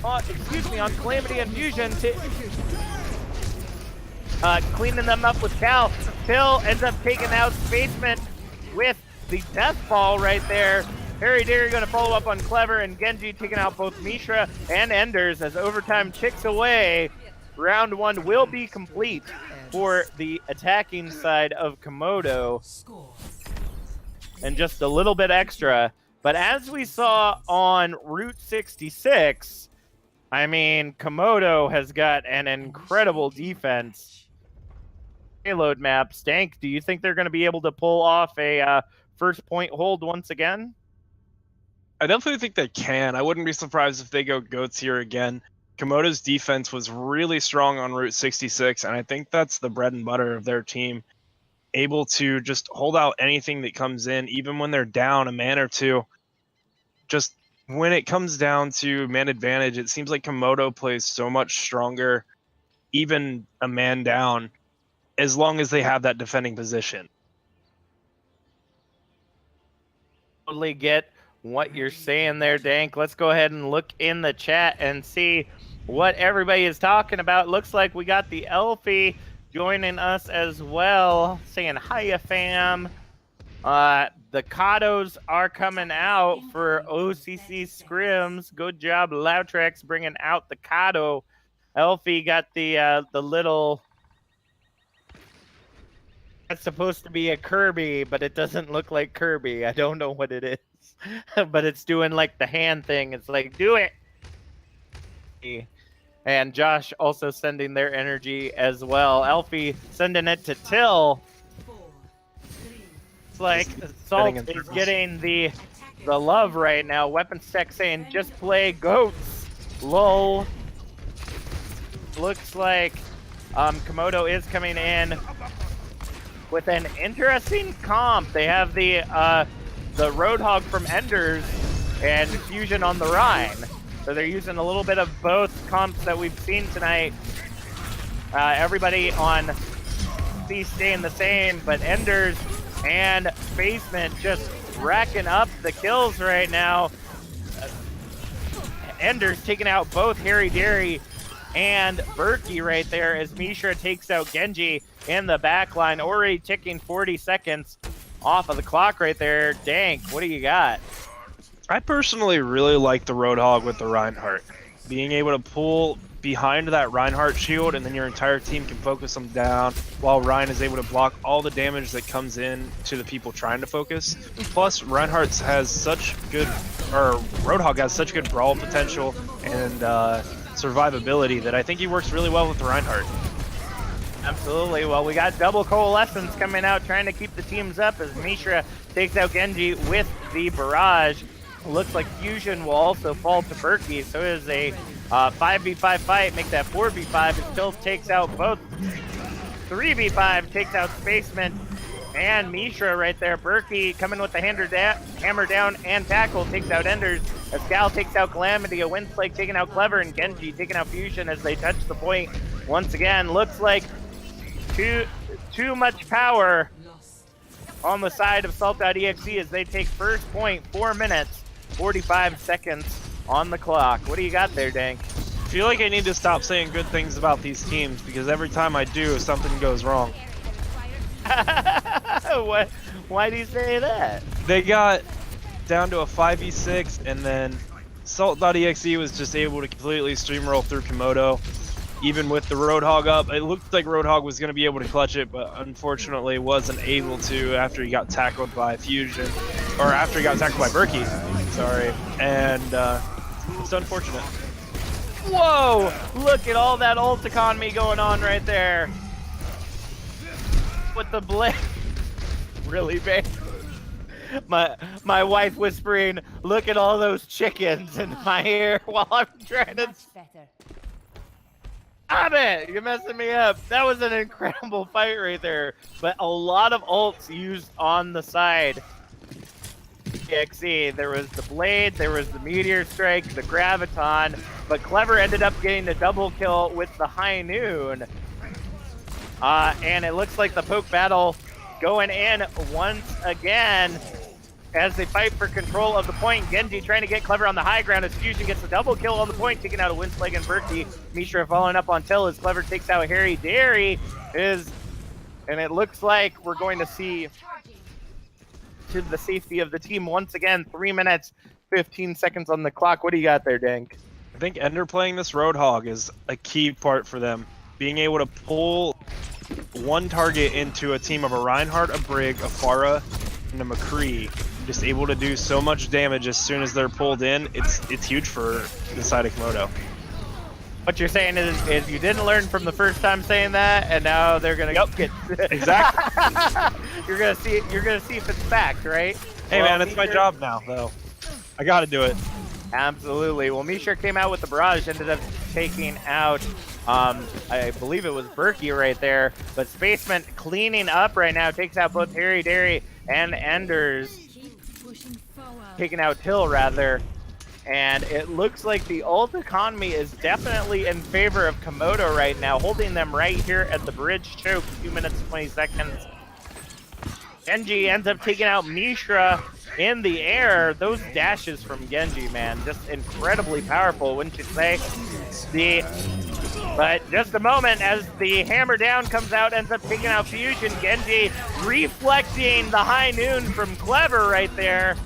on Calamity and Fusion. Cleaning them up with Cal. Phil ends up taking out Spaceman with the death fall right there. Harry Dairy going to follow up on Clever, and Genji taking out both Mishra and Enders as overtime ticks away. Round 1 will be complete for the attacking side of Komodo. And just a little bit extra. But as we saw on Route 66, I mean, Komodo has got an incredible defense. Payload map. Stank, do you think they're going to be able to pull off a first point hold once again? I definitely think they can. I wouldn't be surprised if they go goats here again. Komodo's defense was really strong on Route 66, and I think that's the bread and butter of their team. Able to just hold out anything that comes in, even when they're down a man or two. Just when it comes down to man advantage, it seems like Komodo plays so much stronger, even a man down, as long as they have that defending position. Totally get what you're saying there, Dank. Let's go ahead and look in the chat and see what everybody is talking about. Looks like we got the Elfie joining us as well, saying hiya, fam. The Kados are coming out for OCCScrims. Good job, Loudtrex, bringing out the Kado. Elfie got the little... It's supposed to be a Kirby, but it doesn't look like Kirby. I don't know what it is. But it's doing like the hand thing. It's like, do it. And Josh also sending their energy as well. Elfie sending it to Till. It's like Salt is getting the love right now. Weapons Tech saying just play goats. Lol. Looks like Komodo is coming in with an interesting comp. They have the Roadhog from Enders and Fusion on the Rhine. So they're using a little bit of both comps that we've seen tonight. Everybody on C staying the same, but Enders and Spaceman just racking up the kills right now. Enders taking out both Harry Dairy and Berkey right there as Mishra takes out Genji in the back line. Already ticking 40 seconds off of the clock right there. Dank, what do you got? I personally really like the Roadhog with the Reinhardt. Being able to pull behind that Reinhardt shield, and then your entire team can focus them down, while Ryan is able to block all the damage that comes in to the people trying to focus. Plus, Reinhardt has such good, or Roadhog has such good brawl potential and survivability that I think he works really well with the Reinhardt. Absolutely. Well, we got double coalescence coming out, trying to keep the teams up as Mishra takes out Genji with the barrage. Looks like Fusion will also fall to Berkey, so it is a 5v5 fight. Make that 4v5. It still takes out both. 3v5 takes out Spaceman and Mishra right there. Berkey coming with the hammer down and tackle, takes out Enders. As Gal takes out Calamity, a Windslake taking out Clever, and Genji taking out Fusion as they touch the point once again. Looks like too much power on the side of Salt.EXE as they take first point. 4 minutes, 45 seconds on the clock. What do you got there, Dank? I feel like I need to stop saying good things about these teams because every time I do, something goes wrong. Why do you say that? They got down to a 5v6, and then Salt.EXE was just able to completely steamroll through Komodo. even with the Roadhog up. It looked like Roadhog was going to be able to clutch it, but unfortunately wasn't able to after he got tackled by Fusion, or after he got tackled by Berkey, sorry, and it's unfortunate. Whoa! Look at all that ult economy going on right there. With the blade. Really big. My wife whispering, "Look at all those chickens" in my ear while I'm trying to. Stop it! You're messing me up. That was an incredible fight right there. But a lot of ults used on the side. NaCl.EXE. There was the blade, there was the meteor strike, the graviton, but Clever ended up getting the double kill with the high noon. And it looks like the poke battle going in once again as they fight for control of the point. Genji trying to get Clever on the high ground as Fusion gets the double kill on the point, taking out a Windsleg and Berkey. Mishra following up on Till as Clever takes out Harry Dairy. And it looks like we're going to see to the safety of the team once again. 3 minutes, 15 seconds on the clock. What do you got there, Dank? I think Ender playing this Roadhog is a key part for them. Being able to pull one target into a team of a Reinhardt, a Brig, a Pharah, and a McCree. Just able to do so much damage as soon as they're pulled in. It's huge for the side of Komodo. What you're saying is you didn't learn from the first time saying that, and now they're gonna get exactly. You're gonna see if it's fact, right? Hey man, it's my job now, though. I gotta do it. Absolutely. Well, Mishra came out with the barrage, ended up taking out, I believe it was Berkey right there, but Spaceman cleaning up right now, takes out both Harry Dairy and Enders, taking out Till rather. And it looks like the ult economy is definitely in favor of Komodo right now, holding them right here at the bridge choke, 2 minutes, 20 seconds. Genji ends up taking out Mishra in the air. Those dashes from Genji, man, just incredibly powerful, wouldn't you say? But just a moment as the hammer down comes out, ends up taking out Fusion. Genji reflecting the high noon from Clever right there.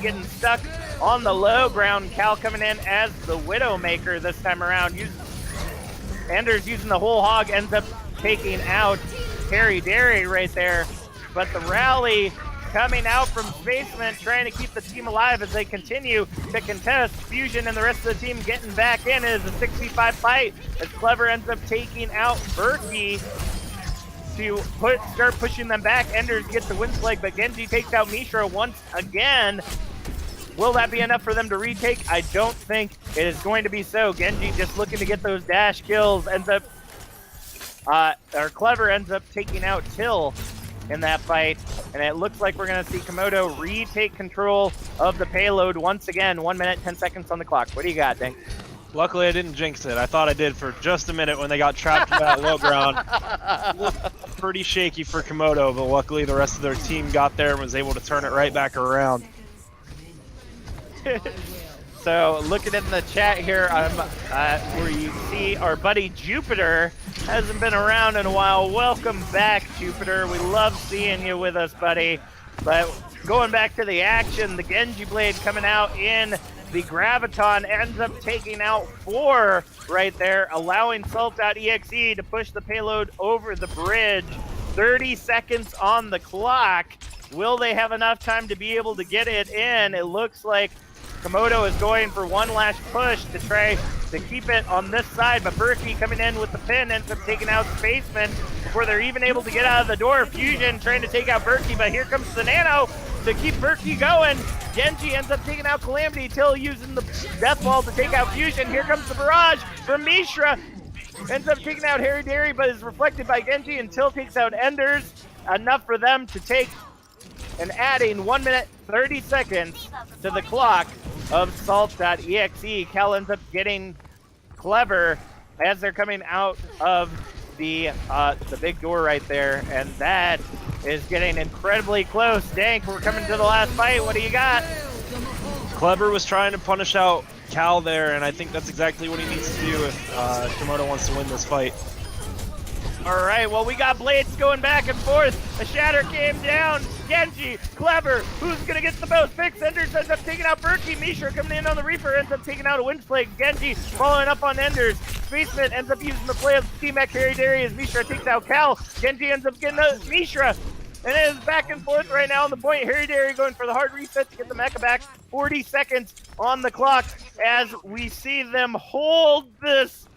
Getting stuck on the low ground. Cal coming in as the Widowmaker this time around. Anders using the whole hog, ends up taking out Harry Dairy right there. But the rally coming out from Spaceman, trying to keep the team alive as they continue to contest. Fusion and the rest of the team getting back in. It is a 6v5 fight as Clever ends up taking out Berkey to start pushing them back. Enders gets the Windsleg, but Genji takes out Mishra once again. Will that be enough for them to retake? I don't think it is going to be so. Genji just looking to get those dash kills, ends up, or Clever ends up taking out Till in that fight, and it looks like we're going to see Komodo retake control of the payload once again. 1 minute, 10 seconds on the clock. What do you got, Dink? Luckily, I didn't jinx it. I thought I did for just a minute when they got trapped in that low ground. Pretty shaky for Komodo, but luckily the rest of their team got there and was able to turn it right back around. So, looking in the chat here, where you see our buddy Jupiter hasn't been around in a while. Welcome back, Jupiter. We love seeing you with us, buddy. But going back to the action, the Genji Blade coming out in the Graviton ends up taking out 4 right there, allowing Salt.EXE to push the payload over the bridge. 30 seconds on the clock. Will they have enough time to be able to get it in? It looks like Komodo is going for one last push to try to keep it on this side, but Berkey coming in with the pin ends up taking out Spaceman before they're even able to get out of the door. Fusion trying to take out Berkey, but here comes the Nano to keep Berkey going. Genji ends up taking out Calamity, Till using the Death Ball to take out Fusion. Here comes the barrage from Mishra. Ends up taking out Harry Dairy, but is reflected by Genji, and Till takes out Enders. Enough for them to take and adding 1 minute 30 seconds to the clock of Salt.EXE. Cal ends up getting Clever as they're coming out of the big door right there, and that is getting incredibly close. Dank, we're coming to the last fight. What do you got? Clever was trying to punish out Cal there, and I think that's exactly what he needs to do if Komodo wants to win this fight. All right, well, we got blades going back and forth. A shatter came down. Genji, Clever, who's gonna get the most picks? Enders ends up taking out Berkey. Mishra coming in on the Reaper ends up taking out a Windflake. Genji following up on Enders. Spaceman ends up using the play of T-Mac Harry Dairy as Mishra takes out Cal. Genji ends up getting a Mishra. And it is back and forth right now on the point. Harry Dairy going for the hard reset to get the mecha back. 40 seconds on the clock as we see them hold this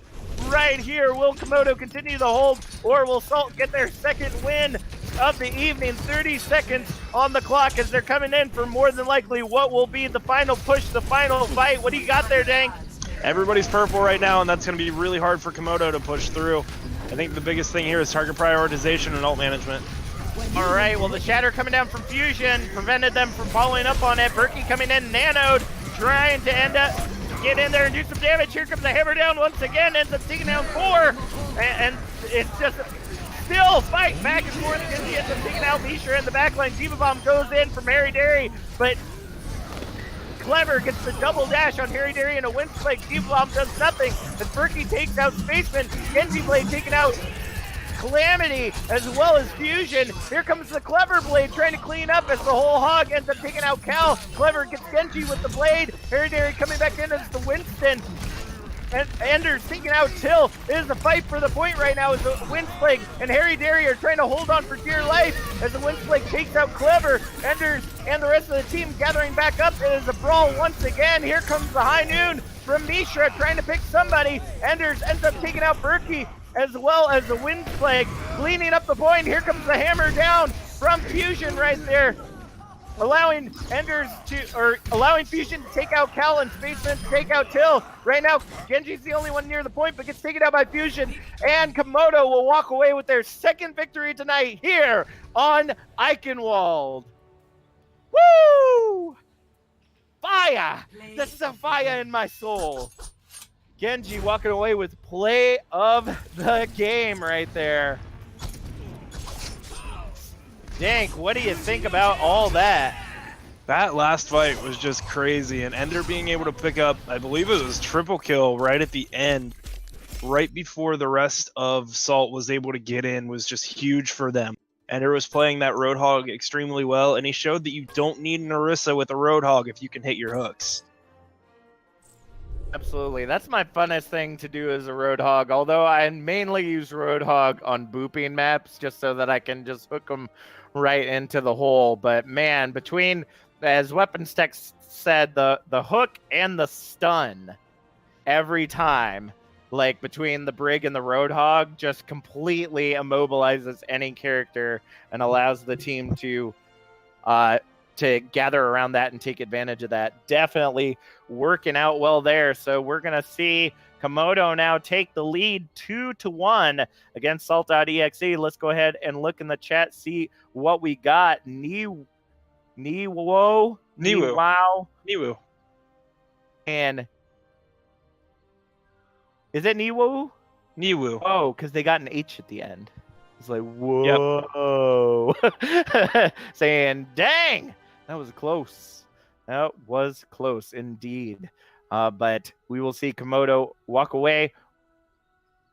right here. Will Komodo continue the hold, or will Salt get their second win of the evening? 30 seconds on the clock as they're coming in for more than likely what will be the final push, the final fight. What do you got there, Dank? Everybody's purple right now, and that's going to be really hard for Komodo to push through. I think the biggest thing here is target prioritization and ult management. All right, well, the shatter coming down from Fusion prevented them from following up on it. Berkey coming in, Nanode trying to end up, get in there and do some damage. Here comes the hammer down once again, ends up taking down 4, and it's just still fight back and forth. He ends up taking out Mishra in the backline. Diva Bomb goes in from Harry Dairy, but Clever gets the double dash on Harry Dairy and a Windflake. Diva Bomb does nothing, and Berkey takes out Spaceman. Genji Blade taking out Calamity as well as Fusion. Here comes the Clever Blade trying to clean up as the whole hog ends up taking out Cal. Clever gets Genji with the blade. Harry Dairy coming back in as the Winston. And Anders taking out Till. It is a fight for the point right now as the Windflake and Harry Dairy are trying to hold on for dear life as the Windflake takes out Clever. Anders and the rest of the team gathering back up. It is a brawl once again. Here comes the High Noon from Mishra trying to pick somebody. Anders ends up taking out Berkey as well as the Windflake, cleaning up the point. Here comes the hammer down from Fusion right there, allowing Fusion to take out Cal and Spaceman to take out Till. Right now, Genji's the only one near the point, but gets taken out by Fusion, and Komodo will walk away with their second victory tonight here on Eichenwald. Woo! Fire! This is a fire in my soul. Genji walking away with play of the game right there. Dank, what do you think about all that? That last fight was just crazy, and Ender being able to pick up, I believe it was triple kill right at the end, right before the rest of Salt was able to get in, was just huge for them. Ender was playing that Roadhog extremely well, and he showed that you don't need an Orisa with a Roadhog if you can hit your hooks. Absolutely. That's my funnest thing to do as a Roadhog, although I mainly use Roadhog on booping maps just so that I can just hook them right into the hole. But man, between, as Weapons Tech said, the hook and the stun every time, like between the Brig and the Roadhog, just completely immobilizes any character and allows the team to gather around that and take advantage of that. Definitely working out well there. So we're going to see Komodo now take the lead 2-1 against Salt.EXE. Let's go ahead and look in the chat, see what we got. Niwu. And is it Niwu? Niwu. Oh, because they got an H at the end. It's like, whoa. Yep. Saying, dang, that was close. That was close indeed. But we will see Komodo walk away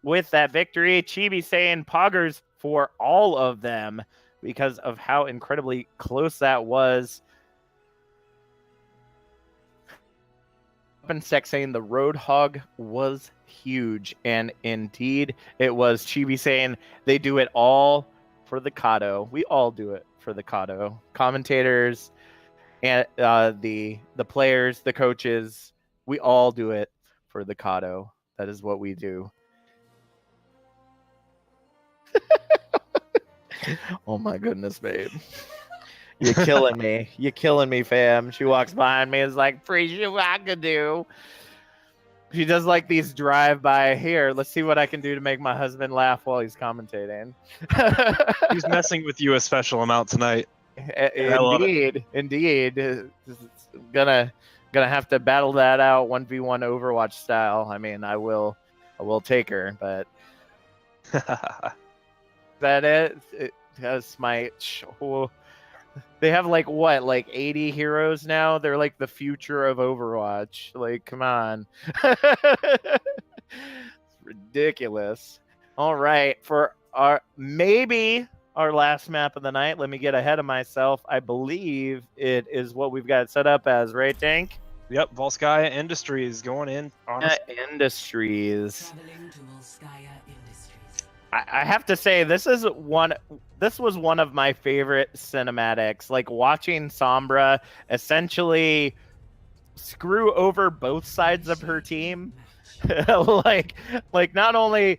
with that victory. Chibi saying poggers for all of them because of how incredibly close that was. Weaponsec saying the Roadhog was huge, and indeed it was. Chibi saying they do it all for the Kato. We all do it for the Kato. Commentators and the players, the coaches, we all do it for the Kato. That is what we do. Oh my goodness, babe. You're killing me. You're killing me, fam. She walks behind me and is like, free do. She does like these drive-by, here, let's see what I can do to make my husband laugh while he's commentating. He's messing with you a special amount tonight. Indeed. Gonna have to battle that out 1v1 Overwatch style. I mean, I will take her, but that's my. They have like 80 heroes now. They're like the future of Overwatch. Like, come on. It's ridiculous. All right, for maybe our last map of the night. Let me get ahead of myself. I believe it is what we've got set up as, right, Tank? Yep, Volskaya Industries going in. Industries. I have to say, this was one of my favorite cinematics. Like watching Sombra essentially screw over both sides of her team. like not only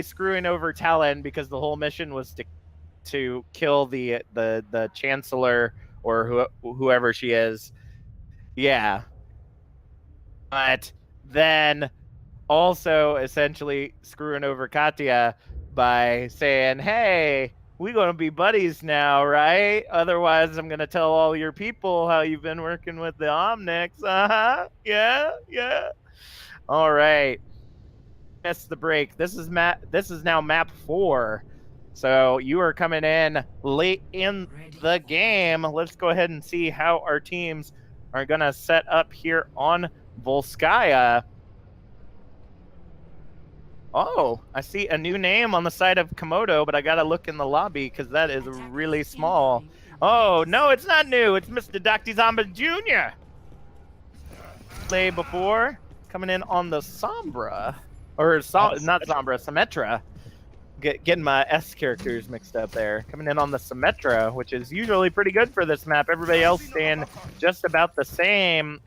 screwing over Talon, because the whole mission was to kill the Chancellor or whoever she is. Yeah. But then also essentially screwing over Katya by saying, hey, we're going to be buddies now, right? Otherwise, I'm going to tell all your people how you've been working with the Omnics. Uh-huh. Yeah. All right. Missed the break. This is now map 4. So you are coming in late in the game. Let's go ahead and see how our teams are going to set up here on Volskaya. Oh, I see a new name on the side of Komodo, but I got to look in the lobby because that is really small. Oh, no, it's not new. It's Mr. Dr. Zombie Jr. Play before, coming in on the Sombra. Or not Sombra, Symmetra. Getting my S characters mixed up there. Coming in on the Symmetra, which is usually pretty good for this map. Everybody else staying just about the same.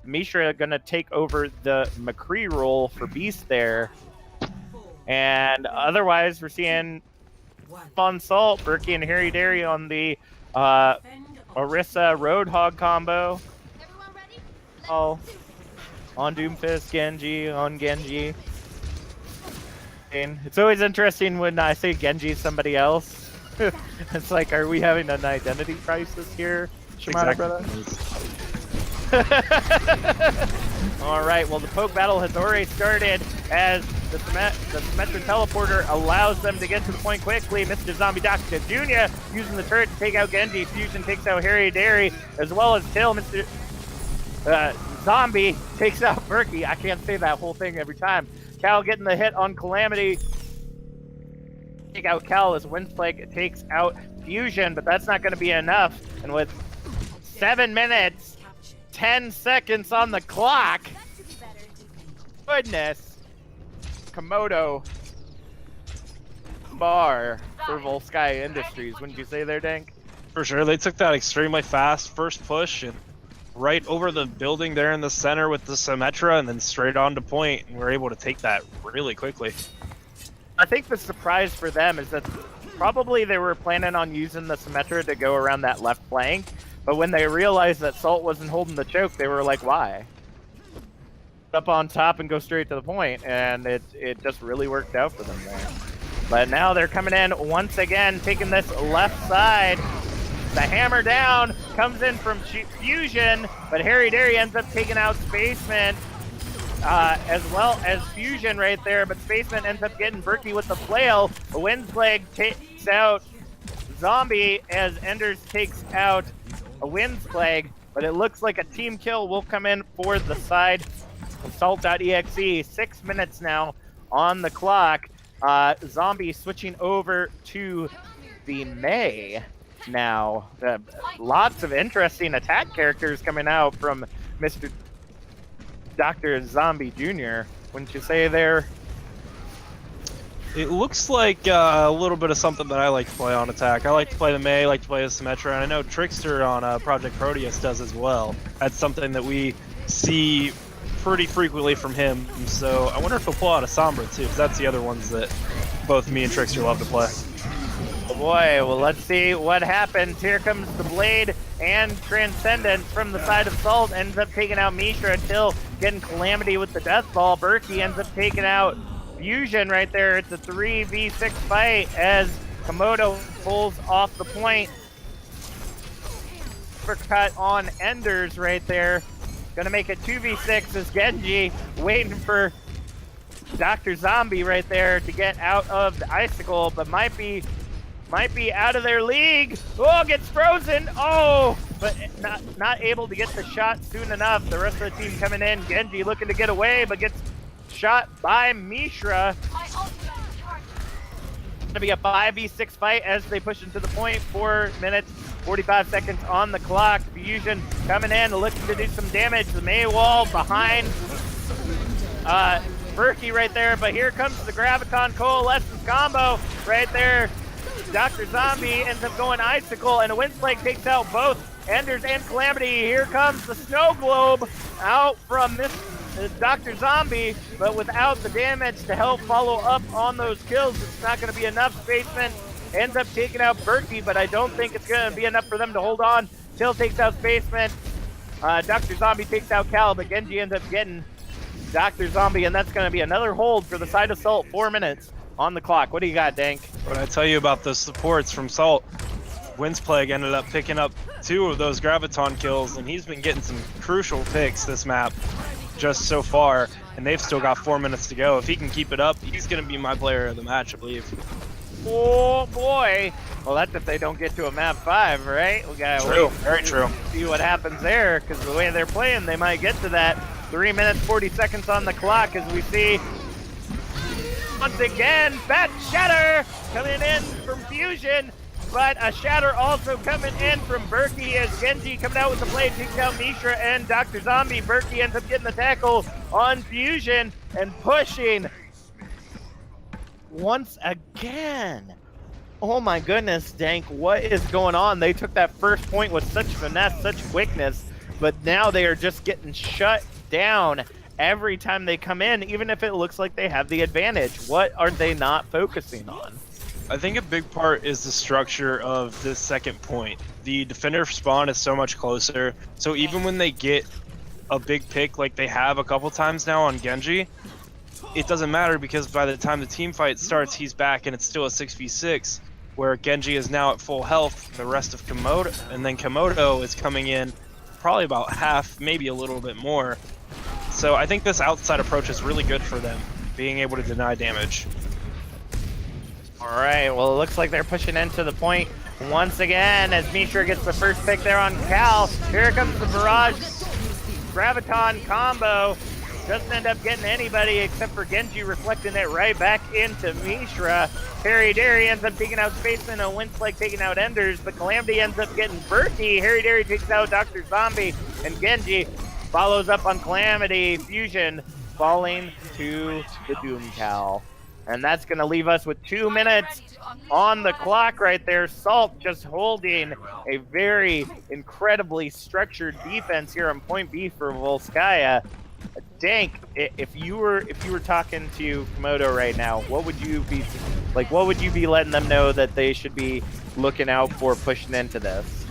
Mishra gonna take over the McCree role for Beast there. And otherwise, we're seeing on Salt, Berkey and Harry Dairy on the Orisa Roadhog combo. Oh, on Doomfist, Genji, on Genji. It's always interesting when I say Genji somebody else. It's like, are we having an identity crisis here, Shimano Exactly. brother? All right, well, the poke battle has already started as the Symmetra teleporter allows them to get to the point quickly. Mr. Zombie Doctor Jr. using the turret to take out Genji. Fusion takes out Harry Dairy, as well as Till. Mr. Zombie takes out Berkey. I can't say that whole thing every time. Cal getting the hit on Calamity. Take out Cal as Windflake takes out Fusion, but that's not going to be enough. And with 7 minutes, 10 seconds on the clock, goodness, Komodo bar for Volskaya Industries. Wouldn't you say there, Dank? For sure, they took that extremely fast first push and right over the building there in the center with the Symmetra and then straight on to point, and we're able to take that really quickly. I think the surprise for them is that probably they were planning on using the Symmetra to go around that left flank, but when they realized that Salt wasn't holding the choke, they were like, why? Up on top and go straight to the point, and it just really worked out for them there. But now they're coming in once again, taking this left side. The hammer down comes in from Fusion, but Harry Dairy ends up taking out Spaceman, as well as Fusion right there, but Spaceman ends up getting Berkey with the flail. The Windsplague takes out Zombie as Enders takes out a Windsplague, but it looks like a team kill will come in for the side of Salt.exe. 6 minutes now on the clock. Zombie switching over to the May. Now, lots of interesting attack characters coming out from Mr. Dr. Zombie Jr. Wouldn't you say there? It looks like a little bit of something that I like to play on attack. I like to play the May, I like to play the Symmetra, and I know Trickster on Project Proteus does as well. That's something that we see pretty frequently from him, so I wonder if he'll pull out a Sombra too, because that's the other ones that both me and Trickster love to play. Oh boy, well, let's see what happens. Here comes the Blade and Transcendence from the side of Salt. Ends up taking out Mishra until getting Calamity with the Death Ball. Berkey ends up taking out Fusion right there. It's a 3v6 fight as Komodo pulls off the point. Uppercut on Enders right there. Gonna make it 2v6 as Genji waiting for Dr. Zombie right there to get out of the icicle, but might be out of their league. Oh, gets frozen. Oh, but not able to get the shot soon enough. The rest of the team coming in. Genji looking to get away, but gets shot by Mishra. to be a 5v6 fight as they push into the point. 4 minutes, 45 seconds on the clock. Fusion coming in, looking to do some damage. The May wall behind Berkey right there, but here comes the Graviton Coalescence combo right there. Dr. Zombie ends up going Icicle, and a Wind Spike takes out both Enders and Calamity. Here comes the Snow Globe out from this Dr. Zombie, but without the damage to help follow up on those kills, it's not going to be enough. Spaceman ends up taking out Berkey, but I don't think it's going to be enough for them to hold on. Till takes out Spaceman. Dr. Zombie takes out Cal, but Genji ends up getting Dr. Zombie, and that's going to be another hold for the side assault. 4 minutes on the clock. What do you got, Dank? What I tell you about the supports from Salt, Wind's Plague ended up picking up 2 of those Graviton kills, and he's been getting some crucial picks this map just so far, and they've still got 4 minutes to go. If he can keep it up, he's going to be my player of the match, I believe. Oh boy. Well, that's if they don't get to a map 5, right? We gotta true, very true. See what happens there, because the way they're playing, they might get to that. 3 minutes, 40 seconds on the clock as we see once again, Bat Shatter coming in from Fusion, but a Shatter also coming in from Berkey as Genji coming out with the blade, takes out Mishra and Dr. Zombie. Berkey ends up getting the tackle on Fusion and pushing once again. Oh my goodness, Dank, what is going on? They took that first point with such finesse, such quickness, but now they are just getting shut down every time they come in, even if it looks like they have the advantage. What are they not focusing on? I think a big part is the structure of this second point. The defender spawn is so much closer, so even when they get a big pick like they have a couple times now on Genji, it doesn't matter because by the time the team fight starts, he's back and it's still a 6v6, where Genji is now at full health, the rest of Komodo, and then Komodo is coming in probably about half, maybe a little bit more. So I think this outside approach is really good for them, being able to deny damage. All right, well, it looks like they're pushing into the point once again as Mishra gets the first pick there on Cal. Here comes the Barrage Graviton combo. Doesn't end up getting anybody except for Genji, reflecting it right back into Mishra. Harry Derry ends up taking out Spaceman, and Wind Spike taking out Enders, but Calamity ends up getting Berkey. Harry Derry takes out Dr. Zombie, and Genji follows up on Calamity. Fusion falling to the Doom Cal. And that's going to leave us with 2 minutes on the clock right there. Salt just holding a very incredibly structured defense here on point B for Volskaya. Dank, if you were talking to Komodo right now, what would you be like? What would you be letting them know that they should be looking out for pushing into this?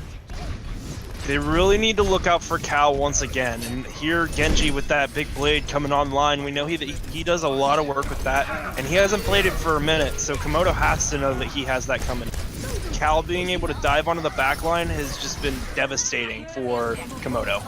They really need to look out for Cal once again, and here Genji with that big blade coming online. We know he does a lot of work with that, and he hasn't played it for a minute, so Komodo has to know that he has that coming. Cal being able to dive onto the backline has just been devastating for Komodo.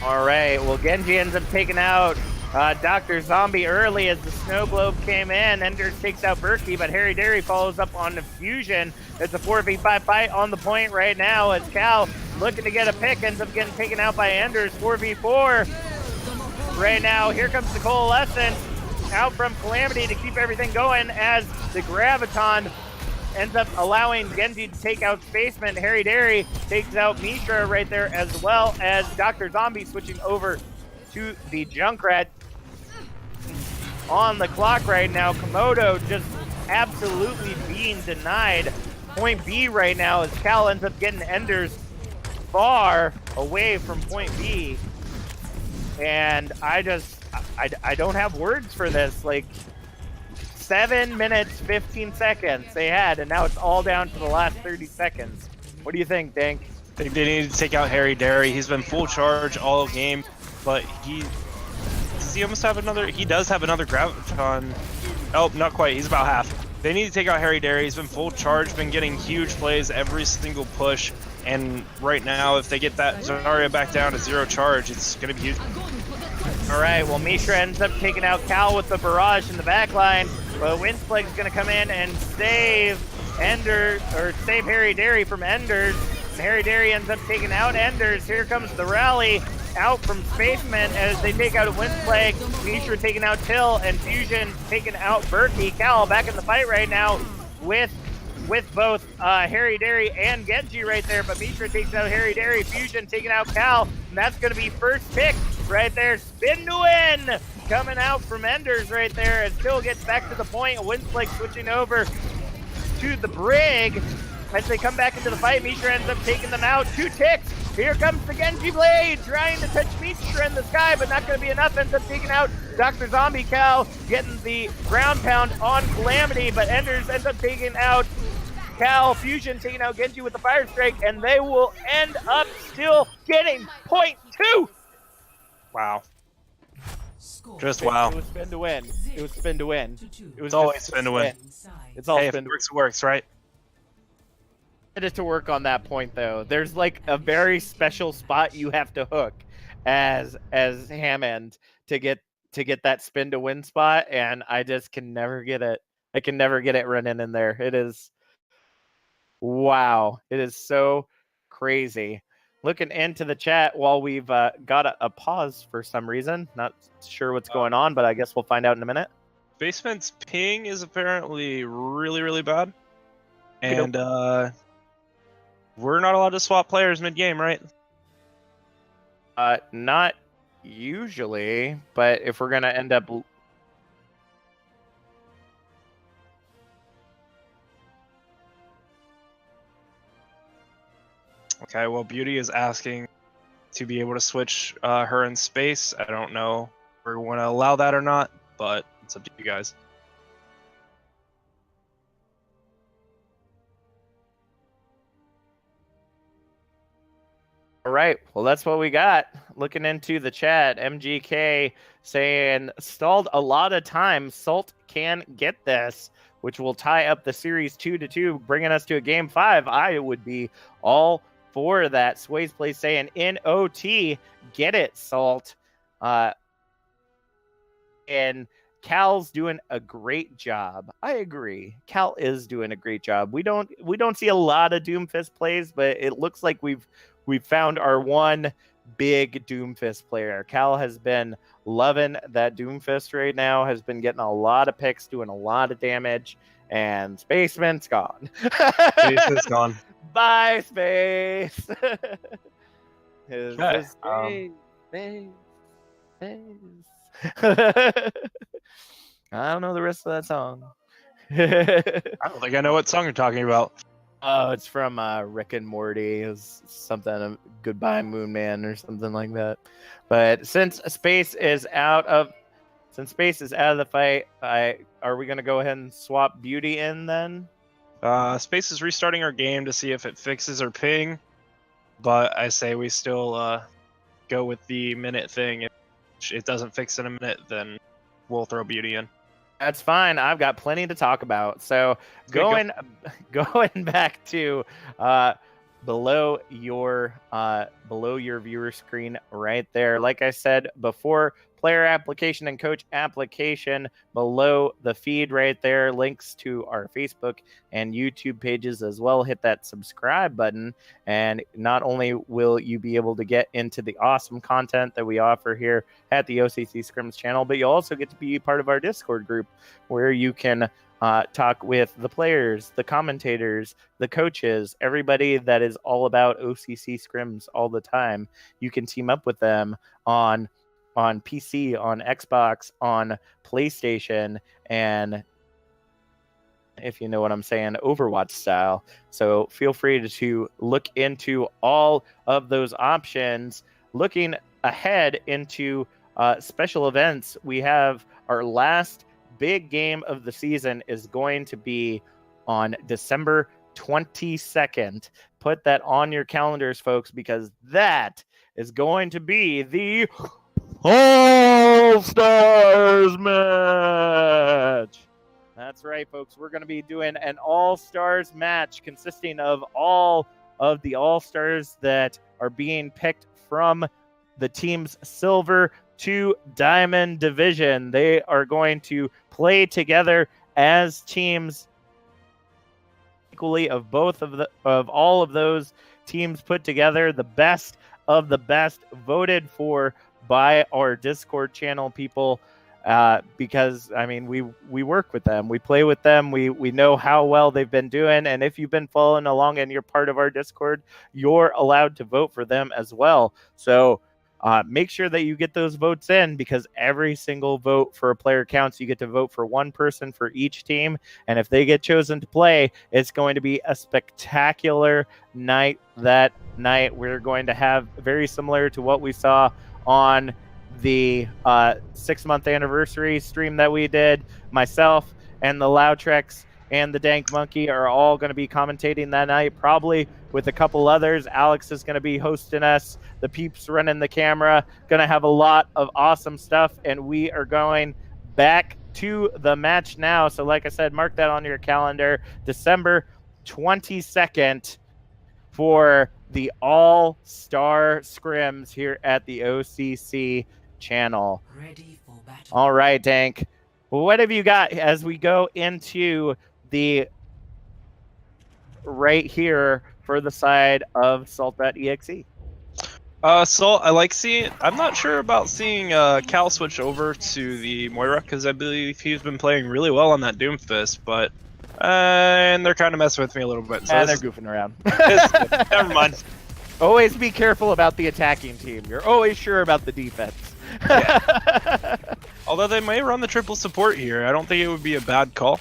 All right, well, Genji ends up taking out Dr. Zombie early as the Snow Globe came in. Enders takes out Berkey, but Harry Derry follows up on the Fusion. It's a 4v5 fight on the point right now as Cal, looking to get a pick, ends up getting taken out by Enders. 4v4 right now. Here comes the Coalescence out from Calamity to keep everything going as the Graviton ends up allowing Genji to take out Spaceman. Harry Derry takes out Mishra right there, as well as Dr. Zombie switching over to the Junkrat. On the clock right now, Komodo just absolutely being denied point B right now as Cal ends up getting Enders far away from point B. And I don't have words for this. Like, 7 minutes, 15 seconds they had, and now it's all down to the last 30 seconds. What do you think, Dank? I think they need to take out Harry Derry. He's been full charge all game, but does he almost have another? He does have another Graviton. Oh, not quite. He's about half. They need to take out Harry Derry. He's been full charge, been getting huge plays every single push, and right now, if they get that Zarya back down to 0 charge, it's going to be huge. All right, well, Mishra ends up taking out Cal with the barrage in the back line. Well, Windspleg's going to come in and save save Harry Derry from Enders. And Harry Derry ends up taking out Enders. Here comes the rally out from Spaceman as they take out a Windspleg. Mishra taking out Till, and Fusion taking out Berkey. Cal back in the fight right now. with both Harry Dairy and Genji right there, but Mishra takes out Harry Dairy, Fusion taking out Cal, and that's going to be first pick right there. Spin to win coming out from Enders right there. It still gets back to the point. Winslake switching over to the Brig as they come back into the fight. Mishra ends up taking them out. 2 ticks. Here comes the Genji Blade, trying to touch Mishra in the sky, but not going to be enough. Ends up taking out Dr. Zombie Cal, getting the ground pound on Calamity, but Enders ends up taking out Cal. Fusion taking out Genji with the Fire Strike, and they will end up still getting .2. Wow. Just wow. It was spin to win. It was spin to win. It was always spin to win. It's all hey, spin if it works, right? It is to work on that point though. There's like a very special spot you have to hook as Hammond to get that spin to win spot, and I just can never get it. I can never get it running in there. It is wow. It is so crazy. Looking into the chat while we've got a pause for some reason. Not sure what's going on, but I guess we'll find out in a minute. Basement's ping is apparently really, really bad. And we're not allowed to swap players mid-game, right? Not usually, but if we're going to end up... Okay, well, Beauty is asking to be able to switch her in space. I don't know if we want to allow that or not, but it's up to you guys. All right, well, that's what we got. Looking into the chat, MGK saying, stalled a lot of time. Salt can get this, which will tie up the series 2-2, bringing us to a game 5. I would be all for that. Sway's Play saying, in OT, get it, Salt. And Cal's doing a great job. I agree. Cal is doing a great job. We don't see a lot of Doomfist plays, but it looks like we've found our one big Doomfist player. Cal has been loving that Doomfist right now, has been getting a lot of picks, doing a lot of damage, and Spaceman's gone. Space is gone. Bye, Space. Okay. Space. I don't know the rest of that song. I don't think I know what song you're talking about. Oh, it's from Rick and Morty. It was something, Goodbye Moon Man or something like that. But since Space is out of the fight, are we gonna go ahead and swap Beauty in then? Space is restarting our game to see if it fixes her ping, but I say we still go with the minute thing. If it doesn't fix in a minute, then we'll throw Beauty in. That's fine. I've got plenty to talk about. So going back to below your viewer screen right there. Like I said before, player application and coach application below the feed right there. Links to our Facebook and YouTube pages as well. Hit that subscribe button, and not only will you be able to get into the awesome content that we offer here at the O.C.C.Scrims channel, but you'll also get to be part of our Discord group where you can talk with the players, the commentators, the coaches, everybody that is all about O.C.C.Scrims all the time. You can team up with them on PC, on Xbox, on PlayStation, and if you know what I'm saying, Overwatch style. So feel free to look into all of those options. Looking ahead into special events, we have our last big game of the season is going to be on December 22nd. Put that on your calendars, folks, because that is going to be the All-Stars match. That's right, folks. We're going to be doing an All-Stars match consisting of all of the All-Stars that are being picked from the team's silver to diamond division. They are going to play together as teams equally of all of those teams put together. The best of the best, voted for by our Discord channel people. because I mean we work with them, we play with them, we know how well they've been doing, and if you've been following along and you're part of our Discord, you're allowed to vote for them as well. So make sure that you get those votes in, because every single vote for a player counts. You get to vote for one person for each team, and if they get chosen to play, it's going to be a spectacular night that night. We're going to have very similar to what we saw on the 6-month anniversary stream that we did. Myself and the Loudtrex and the Dank Monkey are all going to be commentating that night, probably with a couple others. Alex is going to be hosting us. The peeps running the camera. Going to have a lot of awesome stuff, and we are going back to the match now. So like I said, mark that on your calendar. December 22nd for the All-Star Scrims here at the OCC channel. Ready for battle. All right, Dank. What have you got as we go into the right here for the side of Salt.EXE? Salt, I like seeing. I'm not sure about seeing Cal switch over to the Moira, because I believe he's been playing really well on that Doomfist, but and they're kind of messing with me a little bit. So They're goofing around. Never mind. Always be careful about the attacking team. You're always sure about the defense. Yeah. Although they may run the triple support here, I don't think it would be a bad call.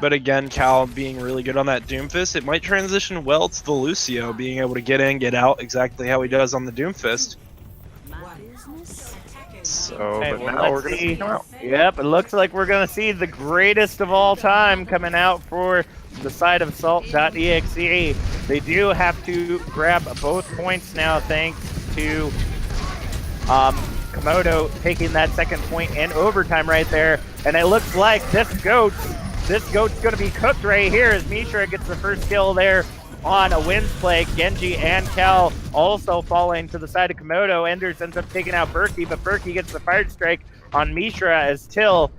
But again, Cal being really good on that Doomfist, it might transition well to the Lucio, being able to get in, get out, exactly how he does on the Doomfist. So, Okay, but well, now we're let's going to see. see him out. Yep, it looks like we're going to see the greatest of all time coming out for the side of Salt.EXE. They do have to grab both points now, thanks to Komodo taking that second point in overtime right there. And it looks like this goat's going to be cooked right here as Mishra gets the first kill there on a Winds Plague. Genji and Cal also falling to the side of Komodo. Enders ends up taking out Berkey, but Berkey gets the fire strike on Mishra as Till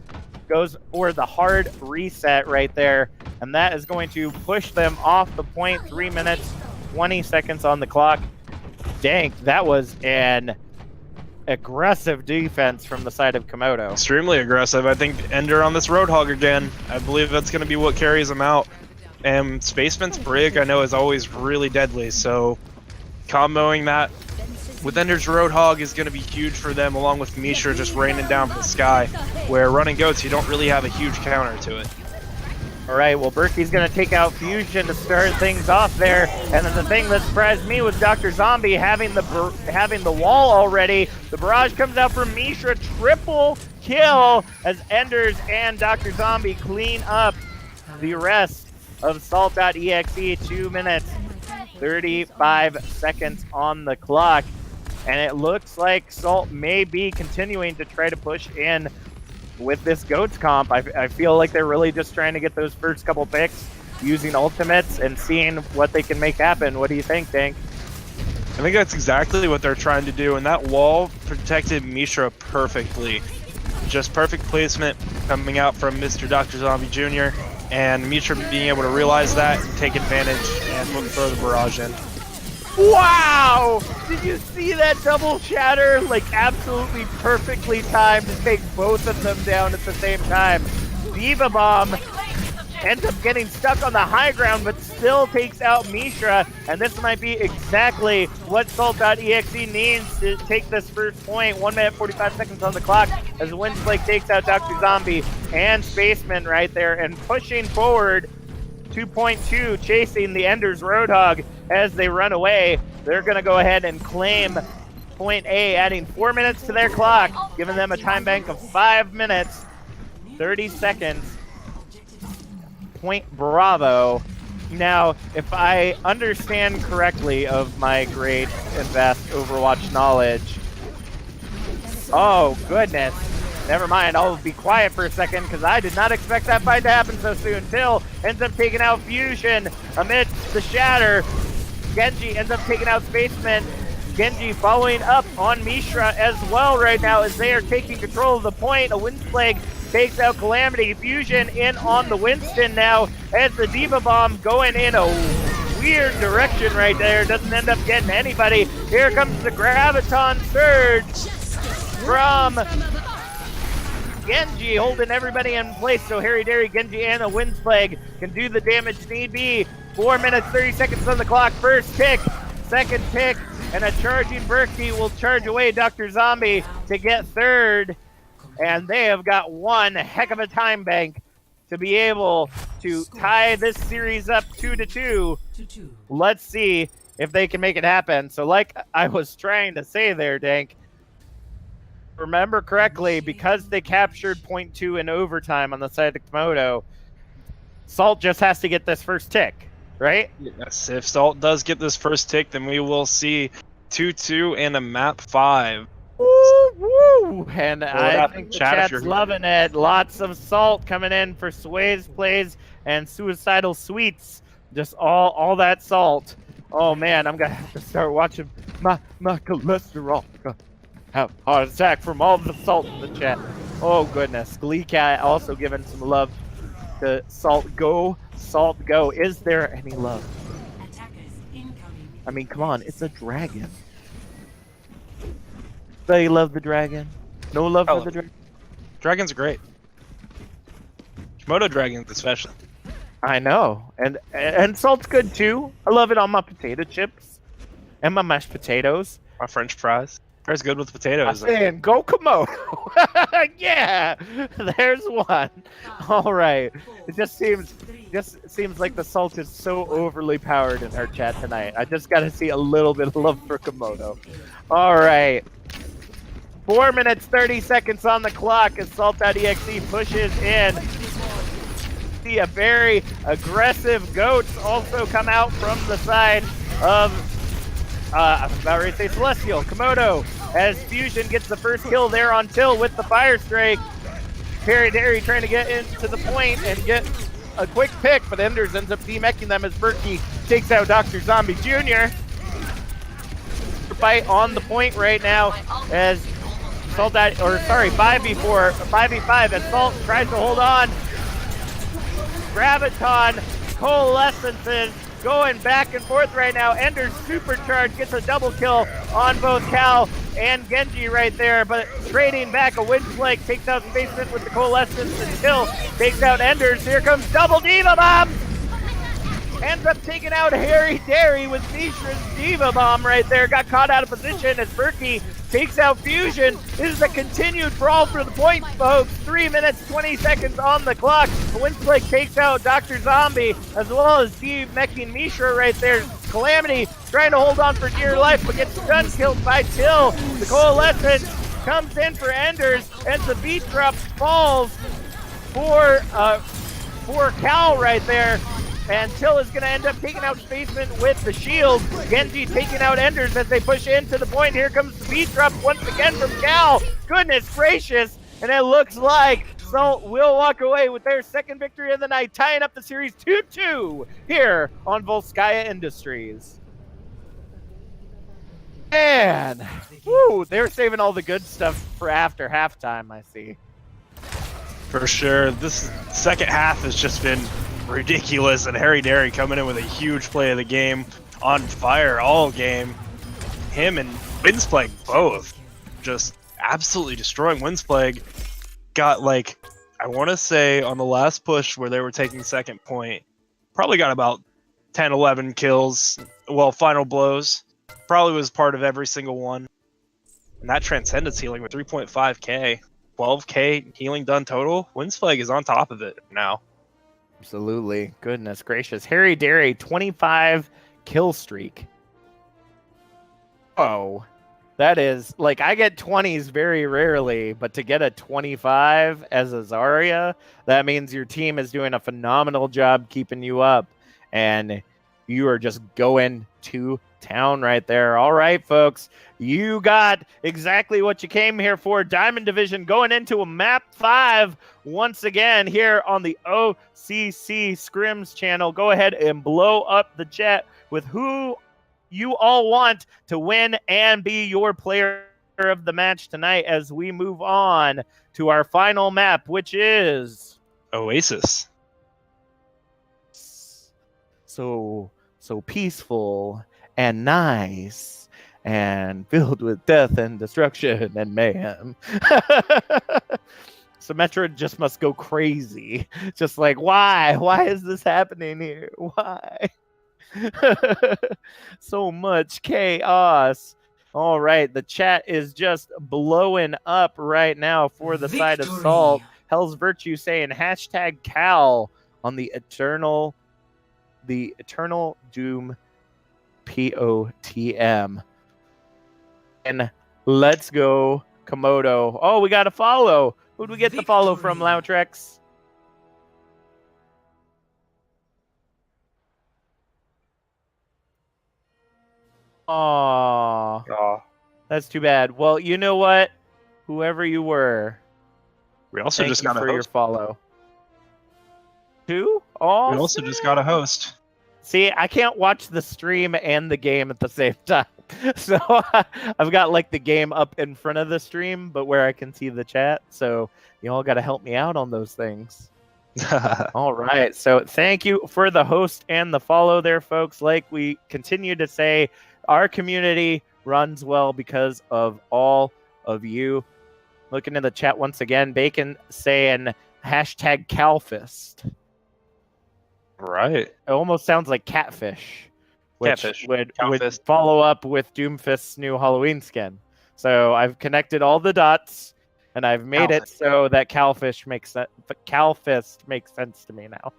goes for the hard reset right there. And that is going to push them off the point. 3 minutes, 20 seconds on the clock. Dang, that was an aggressive defense from the side of Komodo. Extremely aggressive. I think Ender on this Roadhog again. I believe that's going to be what carries him out. And Spaceman's Brig, I know, is always really deadly, so comboing that with Ender's Roadhog is going to be huge for them, along with Mishra just raining down from the sky, where running goats, you don't really have a huge counter to it. All right, well, Berkey's going to take out Fusion to start things off there. And then the thing that surprised me was Dr. Zombie having the wall already. The barrage comes out from Mishra. Triple kill as Enders and Dr. Zombie clean up the rest of Salt.EXE. 2 minutes, 35 seconds on the clock. And it looks like Salt may be continuing to try to push in with this GOATS comp. I feel like they're really just trying to get those first couple picks using ultimates and seeing what they can make happen. What do you think, Dank? I think that's exactly what they're trying to do, and that wall protected Mishra perfectly. Just perfect placement coming out from Mr. Dr. Zombie Jr., and Mishra being able to realize that and take advantage and throw the barrage in. Wow! Did you see that double shatter? Like, absolutely perfectly timed to take both of them down at the same time. Diva Bomb ends up getting stuck on the high ground, but still takes out Mishra, and this might be exactly what Salt.EXE needs to take this first point. 1 minute, 45 seconds on the clock as Windsplake takes out Dr. Zombie and Spaceman right there, and pushing forward 2.2, chasing the Ender's Roadhog as they run away. They're going to go ahead and claim point A, adding 4 minutes to their clock, giving them a time bank of 5 minutes, 30 seconds. Point Bravo. Now, if I understand correctly of my great and vast Overwatch knowledge, oh goodness, never mind, I'll be quiet for a second because I did not expect that fight to happen so soon. Till ends up taking out Fusion amidst the shatter. Genji ends up taking out Spaceman. Genji following up on Mishra as well right now as they are taking control of the point. A Wind Plague takes out Calamity. Fusion in on the Winston now as the Diva Bomb going in a weird direction right there. Doesn't end up getting anybody. Here comes the Graviton Surge from Genji holding everybody in place so Harry Dairy, Genji, and a Winds Plague can do the damage need be. 4 minutes, 30 seconds on the clock. First tick, second tick, and a charging Berkey will charge away Dr. Zombie to get third. And they have got one heck of a time bank to be able to tie this series up 2-2. Let's see if they can make it happen. So like I was trying to say there, Dank, remember correctly, because they captured 0.2 in overtime on the side of Komodo, Salt just has to get this first tick, right? Yes, if Salt does get this first tick, then we will see 2-2 and a map 5. Woo, woo. And I up think in the chat if chat's you're- loving it. Lots of Salt coming in for Sway's plays and Suicidal Sweets. Just all that Salt. Oh man, I'm gonna have to start watching my cholesterol. Have a heart attack from all the Salt in the chat. Oh goodness. Glee Cat also giving some love to Salt. Go, Salt, go. Is there any love? I mean, come on, it's a dragon. They love the dragon. No love for the dragon. Dragons are great. Komodo dragons especially. I know, and Salt's good too. I love it on my potato chips and my mashed potatoes. My French fries. Fries good with I'm potatoes. saying go Komodo. Yeah, there's one. All right. It just seems like the Salt is so overly powered in our chat tonight. I just got to see a little bit of love for Komodo. All right. 4 minutes, 30 seconds on the clock as Salt.exe pushes in. See a very aggressive Goats also come out from the side of, I'm about ready to say Celestial. Komodo, as Fusion gets the first kill there on Till with the Fire Strike. Harry Dairy trying to get into the point and get a quick pick, but Enders ends up demeching them as Berkey takes out Dr. Zombie Jr. Fight on the point right now as Salt, 5v5 as Salt tries to hold on. Graviton, Coalescences, going back and forth right now. Ender's supercharge gets a double kill on both Cal and Genji right there, but trading back, a Wind Flake takes out Basement with the Coalescence until takes out Enders. Here comes double Diva Bomb! Ends up taking out Harry Dairy with Mishra's Diva Bomb right there. Got caught out of position as Berkey takes out Fusion. This is a continued brawl for the point, folks. 3 minutes, 20 seconds on the clock. Windsplake takes out Dr. Zombie, as well as demeching Mishra right there. Calamity trying to hold on for dear life, but gets stun killed by Till. The Coalescence comes in for Enders, and the beat drop falls for Cal right there. And Till is going to end up taking out Spaceman with the shield. Genji taking out Enders as they push into the point. Here comes the beat drop once again from Cal. Goodness gracious. And it looks like Salt will walk away with their second victory of the night, tying up the series 2-2 here on Volskaya Industries. Man, woo, they were saving all the good stuff for after halftime, I see. For sure. This second half has just been ridiculous, and Harry Dairy coming in with a huge play of the game, on fire all game. Him and Windsplague both just absolutely destroying. Windsplague got, like, I want to say on the last push where they were taking second point, probably got about 10, 11 kills, well, final blows. Probably was part of every single one. And that Transcendence healing with 3.5k, 12k healing done total. Windsplague is on top of it now. Absolutely. Goodness gracious. Harry Dairy, 25 kill streak. Oh, that is, like, I get 20s very rarely, but to get a 25 as a Zarya, that means your team is doing a phenomenal job keeping you up, and you are just going to town right there. All right, folks, you got exactly what you came here for. Diamond Division going into a map 5 once again here on the OCCScrims channel. Go ahead and blow up the chat with who you all want to win and be your player of the match tonight as we move on to our final map, which is Oasis. So peaceful and nice and filled with death and destruction and mayhem. Symmetra just must go crazy. Just like, why? Why is this happening here? Why? So much chaos. All right, the chat is just blowing up right now for the side of Salt. Hell's Virtue saying hashtag Cal on the Eternal Doom POTM. And let's go Komodo. Oh, we got a follow. Who'd we get the follow from, Loutrex? Aww. That's too bad. Well, you know what? Whoever you were, we also just got a your host. follow. Who? Oh, we also just got a host. See, I can't watch the stream and the game at the same time. So I've got like the game up in front of the stream, but where I can see the chat. So you all got to help me out on those things. All right. So thank you for the host and the follow there, folks. Like we continue to say, our community runs well because of all of you. Looking in the chat once again, Bacon saying hashtag Calfist. Right. It almost sounds like catfish, which Catfish. would Calfist. follow up with Doomfist's new Halloween skin. So I've connected all the dots, and I've made it so that Calfist makes sense to me now.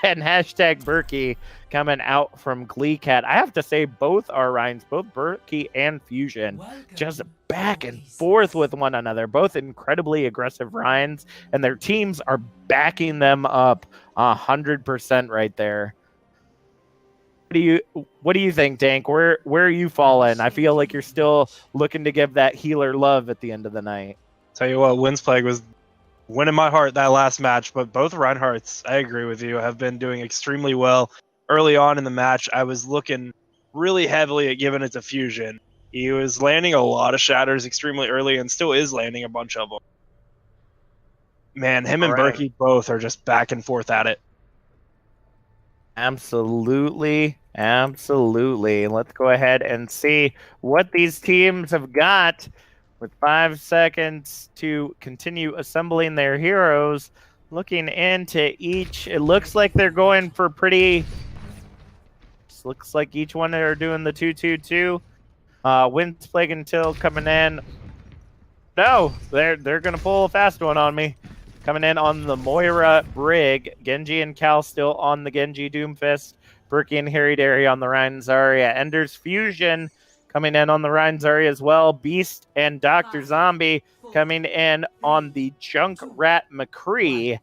And hashtag Berkey coming out from Glee Cat. I have to say, both our Ryans, both Berkey and Fusion, just back and forth with one another. Both incredibly aggressive Ryans, and their teams are backing them up 100% right there. What do you think, Dank? Where are you falling? I feel like you're still looking to give that healer love at the end of the night. Tell you what, Wind's Plague was winning my heart that last match, but both Reinhardts, I agree with you, have been doing extremely well. Early on in the match, I was looking really heavily at giving it to Fusion. He was landing a lot of shatters extremely early and still is landing a bunch of them. Man, him and Berkey both are just back and forth at it. Absolutely. Let's go ahead and see what these teams have got with 5 seconds to continue assembling their heroes. Looking into each, it looks like they're going for pretty... Looks like each one are doing the 2-2-2. Wind's Plague until coming in. No, they're going to pull a fast one on me. Coming in on the Moira Brig. Genji and Cal still on the Genji Doomfist. Berkey and Harry Derry on the Ryan Zarya. Ender's Fusion coming in on the Ryan Zarya as well. Beast and Dr. Zombie coming in on the Junkrat McCree.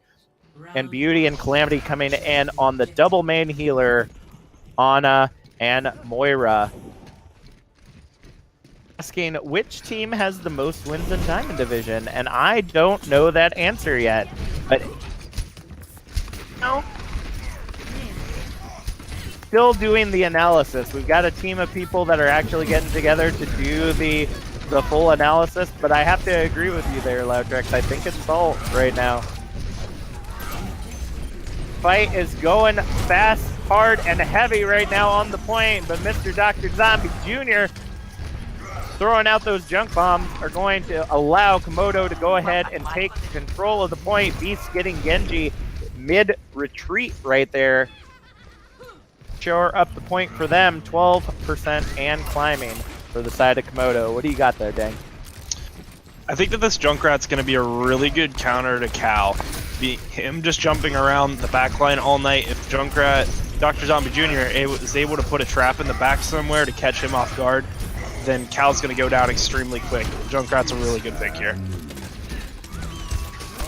And Beauty and Calamity coming in on the double main healer, Ana and Moira. Asking which team has the most wins in Diamond Division, and I don't know that answer yet, but no. Still doing the analysis. We've got a team of people that are actually getting together to do the full analysis, but I have to agree with you there, Loudrex. I think it's Salt right now. Fight is going fast, hard, and heavy right now on the point, but Mr. Dr. Zombie Jr. throwing out those junk bombs are going to allow Komodo to go ahead and take control of the point. Beast getting Genji mid-retreat right there. Shore up the point for them, 12% and climbing for the side of Komodo. What do you got there, Dang? I think that this Junkrat's going to be a really good counter to Cal. Him just jumping around the back line all night. If Junkrat, Dr. Zombie Jr. is able to put a trap in the back somewhere to catch him off guard, then Cal's going to go down extremely quick. Junkrat's a really good pick here.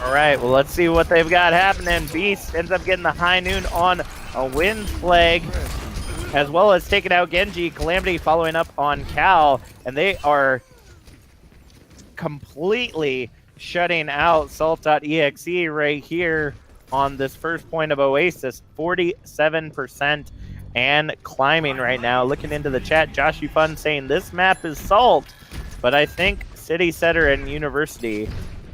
All right, well, let's see what they've got happening. Beast ends up getting the high noon on a Wind's Plague, as well as taking out Genji. Calamity following up on Cal, and they are completely shutting out Salt.EXE right here on this first point of Oasis. 47% and climbing right now. Looking into the chat, Josh Fun saying this map is Salt, but I think City Center and University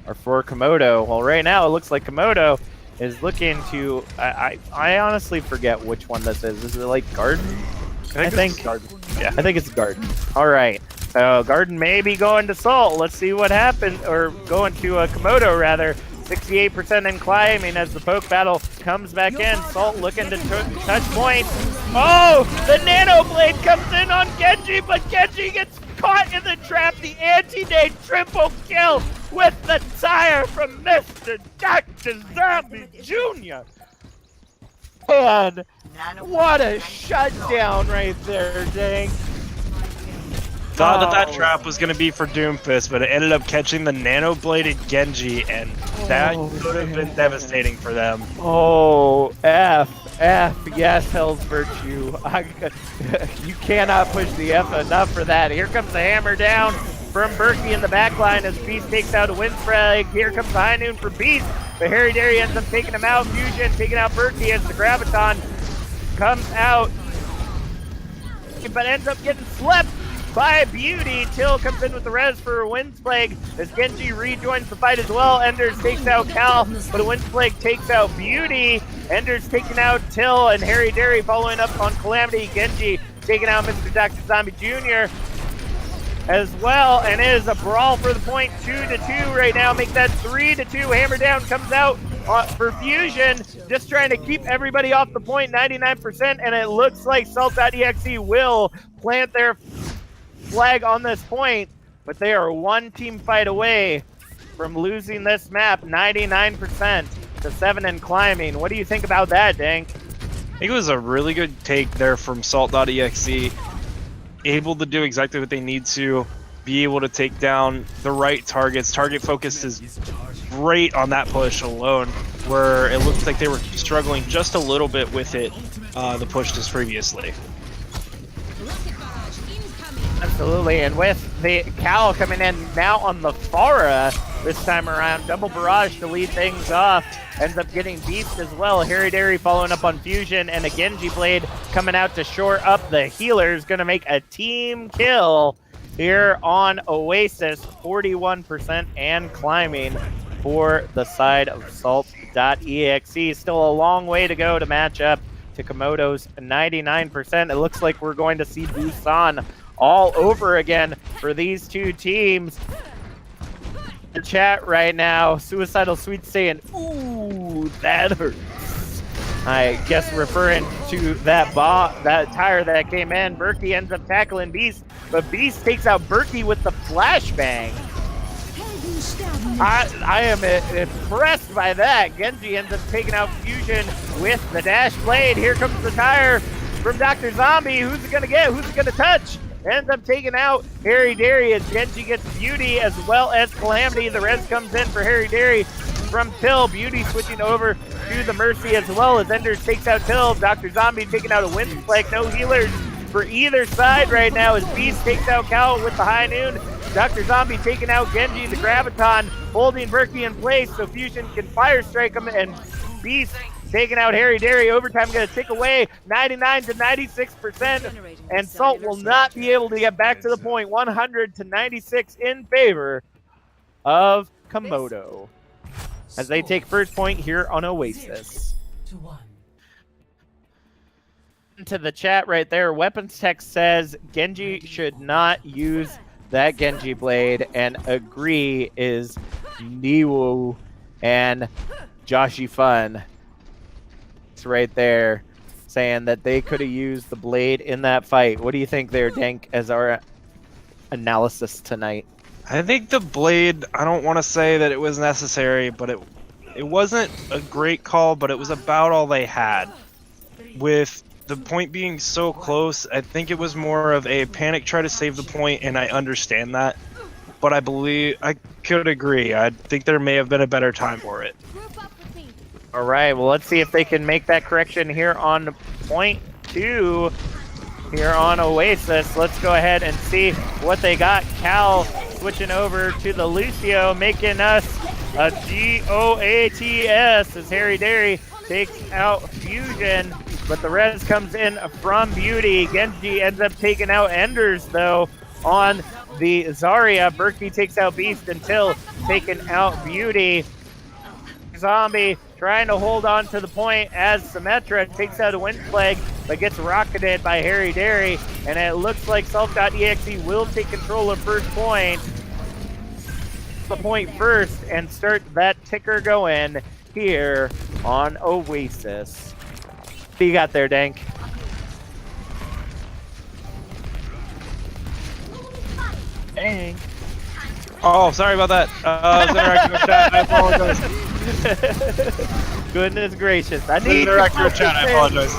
are for Komodo. Well, right now it looks like Komodo is looking to... I honestly forget which one this is. Is it like Garden? I think it's Garden. Yeah. I think it's Garden. All right. So Garden may be going to Salt. Let's see what happens, or going to Komodo rather. 68% in climbing as the poke battle comes back in. Salt looking to touch point. Oh, the Nano Blade comes in on Genji, but Genji gets caught in the trap. The anti-nade triple kill with the tire from Mr. Dr. Zombie Jr. And what a shutdown right there, dang. Thought that trap was going to be for Doomfist, but it ended up catching the nano-bladed Genji, and that could have been devastating for them. Oh, yes, Hell's Virtue. You cannot push the F enough for that. Here comes the hammer down from Berkey in the back line as Beast takes out a Windsprag. Here comes the High Noon for Beast, but Harry Derry ends up taking him out. Fusion taking out Berkey as the Graviton comes out, but ends up getting slept by Beauty. Till comes in with the res for Windsplague as Genji rejoins the fight as well. Enders takes out Cal, but a Windsplague takes out Beauty. Enders taking out Till, and Harry Derry following up on Calamity. Genji taking out Mr. Dr. Zombie Jr. as well, and it is a brawl for the point. 2-2 right now. Make that 3-2. Hammer down comes out for Fusion, just trying to keep everybody off the point. 99%, and it looks like Salt.EXE will plant their flag on this point, but they are one team fight away from losing this map. 99% to 7 in climbing. What do you think about that, Dank? I think it was a really good take there from Salt.EXE, able to do exactly what they need to, be able to take down the right targets. Target focus is great on that push alone, where it looks like they were struggling just a little bit with it, the push just previously. Absolutely, and with the Cal coming in now on the Pharah this time around, double barrage to lead things off, ends up getting Beast as well. Harry Derry following up on Fusion, and a Genji Blade coming out to shore up the healers, gonna make a team kill here on Oasis. 41% and climbing for the side of Salt.EXE. Still a long way to go to match up to Komodo's 99%. It looks like we're going to see Busan all over again for these two teams. The chat right now, Suicidal Sweet saying, ooh, that hurts. I guess referring to that tire that came in. Berkey ends up tackling Beast, but Beast takes out Berkey with the flashbang. I am impressed by that. Genji ends up taking out Fusion with the dash blade. Here comes the tire from Dr. Zombie. Who's it gonna get? Who's it gonna touch? Ends up taking out Harry Derry as Genji gets Beauty as well as Calamity. The res comes in for Harry Derry from Till. Beauty switching over to the Mercy as well as Enders takes out Till. Dr. Zombie taking out a Windspike. No healers for either side right now as Beast takes out Cal with the High Noon. Dr. Zombie taking out Genji. The Graviton holding Berkey in place so Fusion can fire strike him, and Beast taking out Harry Derry. Overtime going to tick away 99 to 96%, and Salt will not be able to get back to the point. 100 to 96 in favor of Komodo as they take first point here on Oasis. To the chat right there, Weapons Tech says Genji should not use that Genji Blade, and agree is Niwu and Joshi Fun. It's right there saying that they could have used the blade in that fight. What do you think there, Dank, as our analysis tonight? I think the blade, I don't want to say that it was necessary, but it wasn't a great call, but it was about all they had. With the point being so close, I think it was more of a panic try to save the point, and I understand that. But I believe, I could agree. I think there may have been a better time for it. All right, well, let's see if they can make that correction here on point 2 here on Oasis. Let's go ahead and see what they got. Cal switching over to the Lucio, making us a GOATS as Harry Derry takes out Fusion, but the res comes in from Beauty. Genji ends up taking out Enders, though, on the Zarya. Berkey takes out Beast until taking out Beauty. Zombie trying to hold on to the point as Symmetra takes out a Wind Flag. but gets rocketed by Harry Derry, and it looks like Self.EXE will take control of first point. The point first and start that ticker going here on Oasis. What do you got there, Dank? Dang. Oh, sorry about that. I was interacting with chat. I apologize. Goodness gracious. I I was need interacting with chat. I apologize.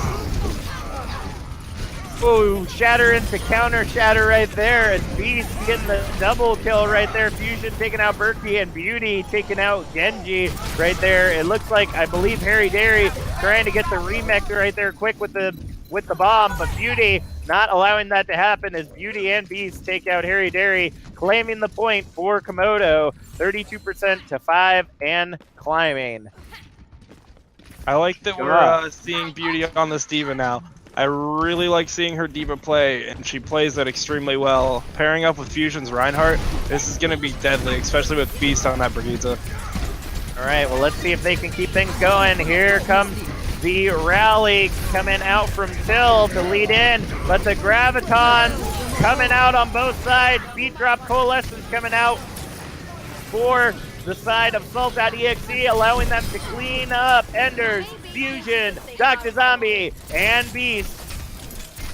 Oh, shatter into counter shatter right there, and Beast getting the double kill right there. Fusion taking out Berkey, and Beauty taking out Genji right there. It looks like, I believe, Harry Derry trying to get the remake right there quick with the bomb, but Beauty not allowing that to happen as Beauty and Beast take out Harry Derry, claiming the point for Komodo, 32% to 5 and climbing. I like that we're seeing Beauty on this diva now. I really like seeing her diva play, and she plays that extremely well. Pairing up with Fusion's Reinhardt, this is going to be deadly, especially with Beast on that Brigitte. All right, well, let's see if they can keep things going. Here comes the rally coming out from Till to lead in, but the Graviton coming out on both sides. Beat Drop Coalescence coming out for the side of Salt.EXE, allowing them to clean up Enders, Fusion, Dr. Zombie, and Beast,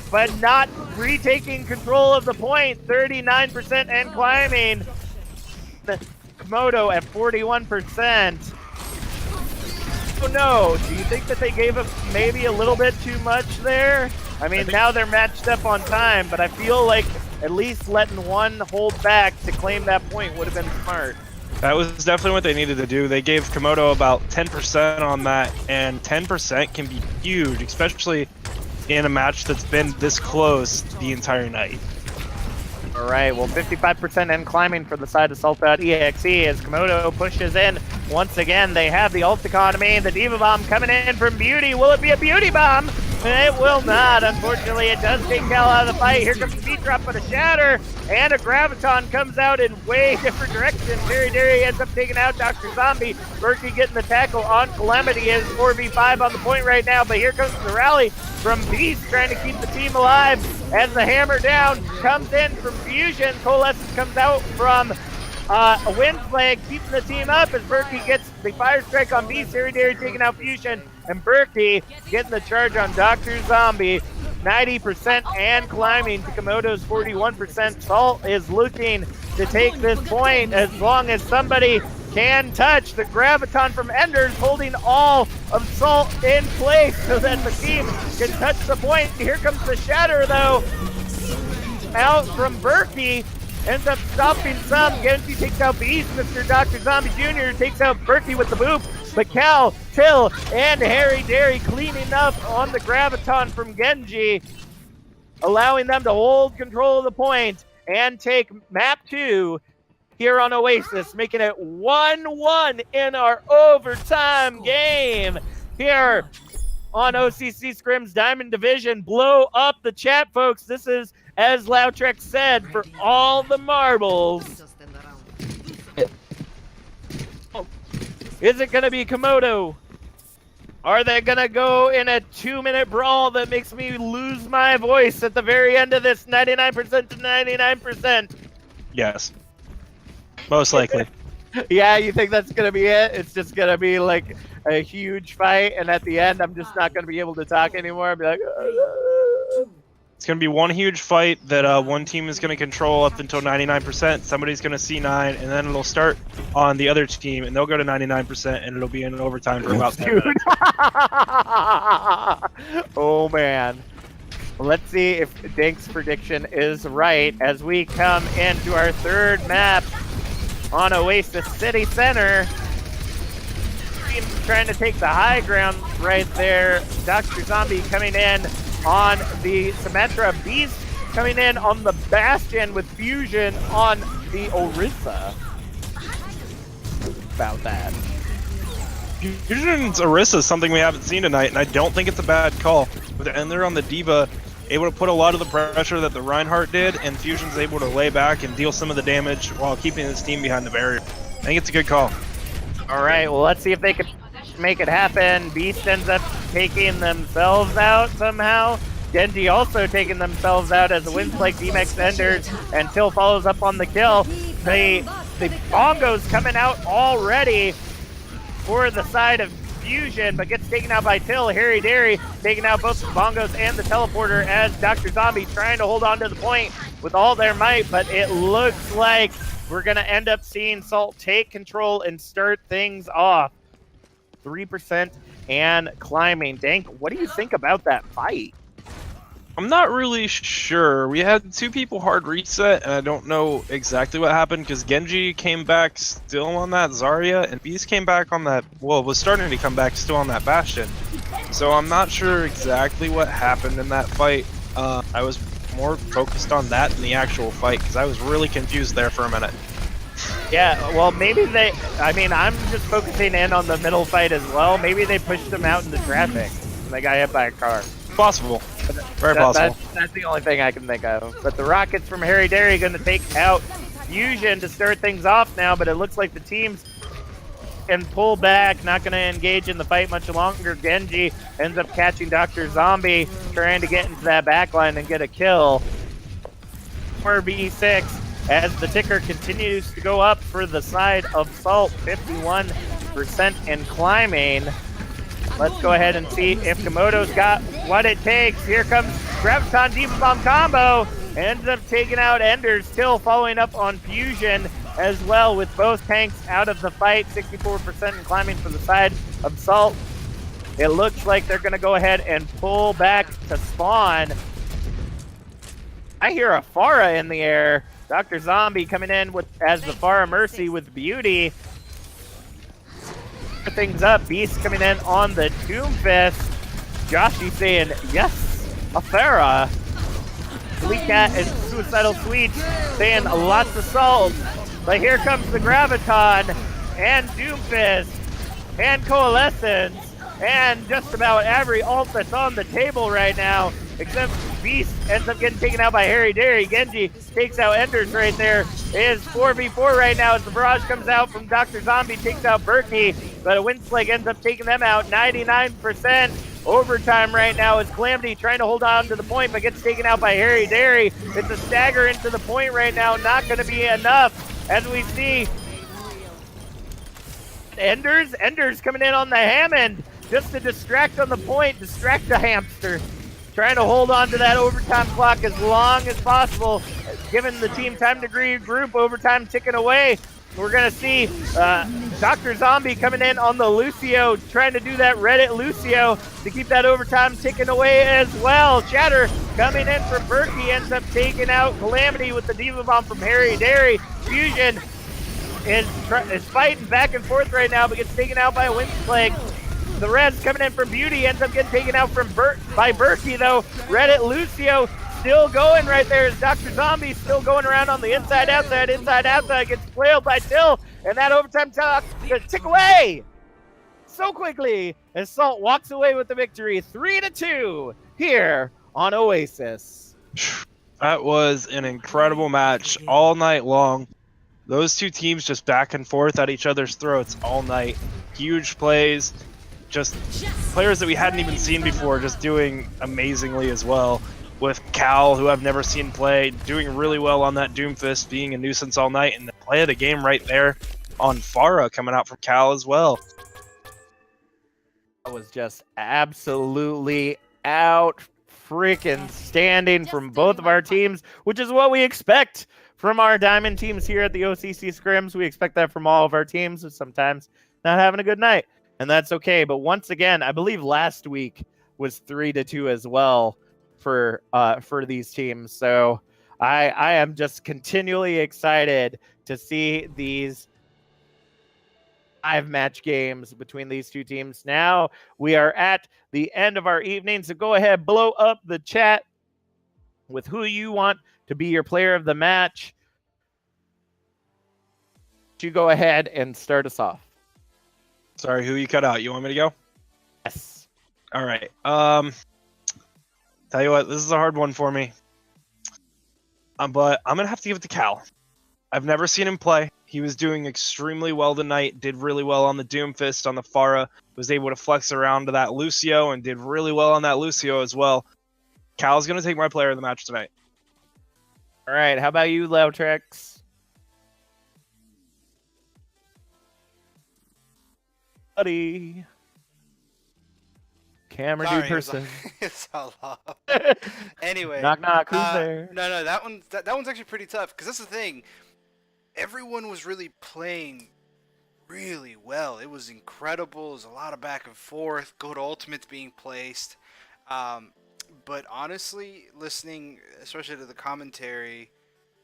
but not retaking control of the point. 39% and climbing. Komodo at 41%. Oh no, do you think that they gave us maybe a little bit too much there? I mean, now they're matched up on time, but I feel like at least letting one hold back to claim that point would have been smart. That was definitely what they needed to do. They gave Komodo about 10% on that, and 10% can be huge, especially in a match that's been this close the entire night. All right, well, 55% and climbing for the side of Salt.EXE as Komodo pushes in. Once again, they have the ult economy. The Diva Bomb coming in from Beauty. Will it be a Beauty Bomb? It will not. Unfortunately, it does take Cal out of the fight. Here comes the Beat Drop, but a Shatter, and a Graviton comes out in way different directions. Harry Derry ends up taking out Dr. Zombie. Berkey getting the tackle on Calamity is 4v5 on the point right now, but here comes the rally from Beast trying to keep the team alive as the hammer down comes in from Fusion. Coalescence comes out from a wind flag, keeping the team up as Berkey gets the fire strike on Beast. Harry Derry taking out Fusion, and Berkey getting the charge on Dr. Zombie. 90% and climbing to Komodo's 41%. Salt is looking to take this point as long as somebody can touch the Graviton from Enders, holding all of Salt in place so that the team can touch the point. Here comes the Shatter though, out from Berkey. Ends up stopping some. Genji takes out Beast. Mr. Dr. Zombie Jr. takes out Berkey with the boop. But Cal, Till, and Harry Derry cleaning up on the Graviton from Genji, allowing them to hold control of the point and take map 2 here on Oasis, making it 1-1 in our overtime game here on OCCScrims Diamond Division. Blow up the chat, folks. This is, as Lautrec said, for all the marbles. Is it going to be Komodo? Are they going to go in a 2-minute brawl that makes me lose my voice at the very end of this 99% to 99%? Yes. Most likely. Yeah, you think that's going to be it? It's just going to be like a huge fight, and at the end, I'm just not going to be able to talk anymore. I'll be like... It's going to be one huge fight that one team is going to control up until 99%. Somebody's going to C9, and then it'll start on the other team, and they'll go to 99%, and it'll be in overtime for about 10 minutes. Oh, man. Well, let's see if Dank's prediction is right as we come into our third map on Oasis City Center. Team's trying to take the high ground right there. Dr. Zombie coming in on the Symmetra. Beast coming in on the Bastion with Fusion on the Orisa. About that. Fusion's Orisa is something we haven't seen tonight, and I don't think it's a bad call. With Ender on the Diva, able to put a lot of the pressure that the Reinhardt did, and Fusion's able to lay back and deal some of the damage while keeping his team behind the barrier. I think it's a good call. All right, well, let's see if they can make it happen. Beast ends up taking themselves out somehow. Genji also taking themselves out as the Windspike DMX enders, and Till follows up on the kill. The Bongos coming out already for the side of Fusion, but gets taken out by Till. Harry Dairy taking out both the Bongos and the Teleporter as Dr. Zombie trying to hold on to the point with all their might, but it looks like we're going to end up seeing Salt take control and start things off. 3% and climbing. Dank, what do you think about that fight? I'm not really sure. We had two people hard reset, and I don't know exactly what happened because Genji came back still on that Zarya, and Beast came back on that, well, was starting to come back still on that Bastion. So I'm not sure exactly what happened in that fight. I was more focused on that than the actual fight because I was really confused there for a minute. Yeah, well, maybe they, I mean, I'm just focusing in on the middle fight as well. Maybe they pushed them out into traffic and they got hit by a car. Possible. Very possible. That's the only thing I can think of. But the Rockets from Harry Dairy going to take out Fusion to start things off now, but it looks like the teams can pull back, not going to engage in the fight much longer. Genji ends up catching Dr. Zombie, trying to get into that backline and get a kill. 4v6 as the ticker continues to go up for the side of Salt, 51% and climbing. Let's go ahead and see if Komodo's got what it takes. Here comes Graviton Demon Bomb combo. Ends up taking out Enders. Till following up on Fusion as well with both tanks out of the fight. 64% and climbing for the side of Salt. It looks like they're going to go ahead and pull back to spawn. I hear a Pharah in the air. Dr. Zombie coming in with as the Pharah Mercy with Beauty. Things up. Beast coming in on the Doomfist. Joshy saying, yes, a Pharah. Sweet Cat and Suicidal Sweet saying lots of salt. But here comes the Graviton and Doomfist and Coalescence and just about every ult that's on the table right now, except Beast ends up getting taken out by Harry Dairy. Genji takes out Enders right there. It is 4v4 right now as the barrage comes out from Dr. Zombie, takes out Berkey, but a Windspike ends up taking them out. 99% overtime right now as Calamity trying to hold on to the point, but gets taken out by Harry Dairy. It's a stagger into the point right now, not going to be enough as we see Enders coming in on the Hammond just to distract on the point, distract the hamster. Trying to hold on to that overtime clock as long as possible, giving the team time to regroup. Overtime ticking away. We're going to see Dr. Zombie coming in on the Lucio, trying to do that Reddit Lucio to keep that overtime ticking away as well. Shatter coming in from Berkey, ends up taking out Calamity with the Diva Bomb from Harry Dairy. Fusion is fighting back and forth right now, but gets taken out by a Windspike. The Reds coming in from Beauty, ends up getting taken out from by Berkey though. Reddit Lucio still going right there as Dr. Zombie still going around on the inside outside gets flailed by Till, and that overtime tick away so quickly as Salt walks away with the victory 3-2 here on Oasis. That was an incredible match all night long. Those two teams just back and forth at each other's throats all night. Huge plays. Just players that we hadn't even seen before just doing amazingly as well. With Cal, who I've never seen play, doing really well on that Doomfist, being a nuisance all night, and the play of the game right there on Pharah coming out from Cal as well. That was just absolutely out freaking standing from both of our teams, which is what we expect from our Diamond teams here at the OCCScrims. We expect that from all of our teams, sometimes not having a good night. And that's okay. But once again, I believe last week was 3-2 as well for these teams. So I am just continually excited to see these 5-match games between these two teams. Now we are at the end of our evening. So go ahead, blow up the chat with who you want to be your player of the match. You go ahead and start us off. Sorry, who you cut out? You want me to go? Yes. All right. Tell you what, this is a hard one for me. But I'm going to have to give it to Cal. I've never seen him play. He was doing extremely well tonight, did really well on the Doomfist, on the Pharah. was able to flex around to that Lucio and did really well on that Lucio as well. Cal's going to take my player of the match tonight. All right, how about you, Lautrix? Buddy. Camera dude person. It's a lot. Anyway. Knock knock, who's there? No, that one's actually pretty tough, because that's the thing. Everyone was really playing really well. It was incredible. There was a lot of back and forth. Good ultimates being placed. But honestly, listening, especially to the commentary,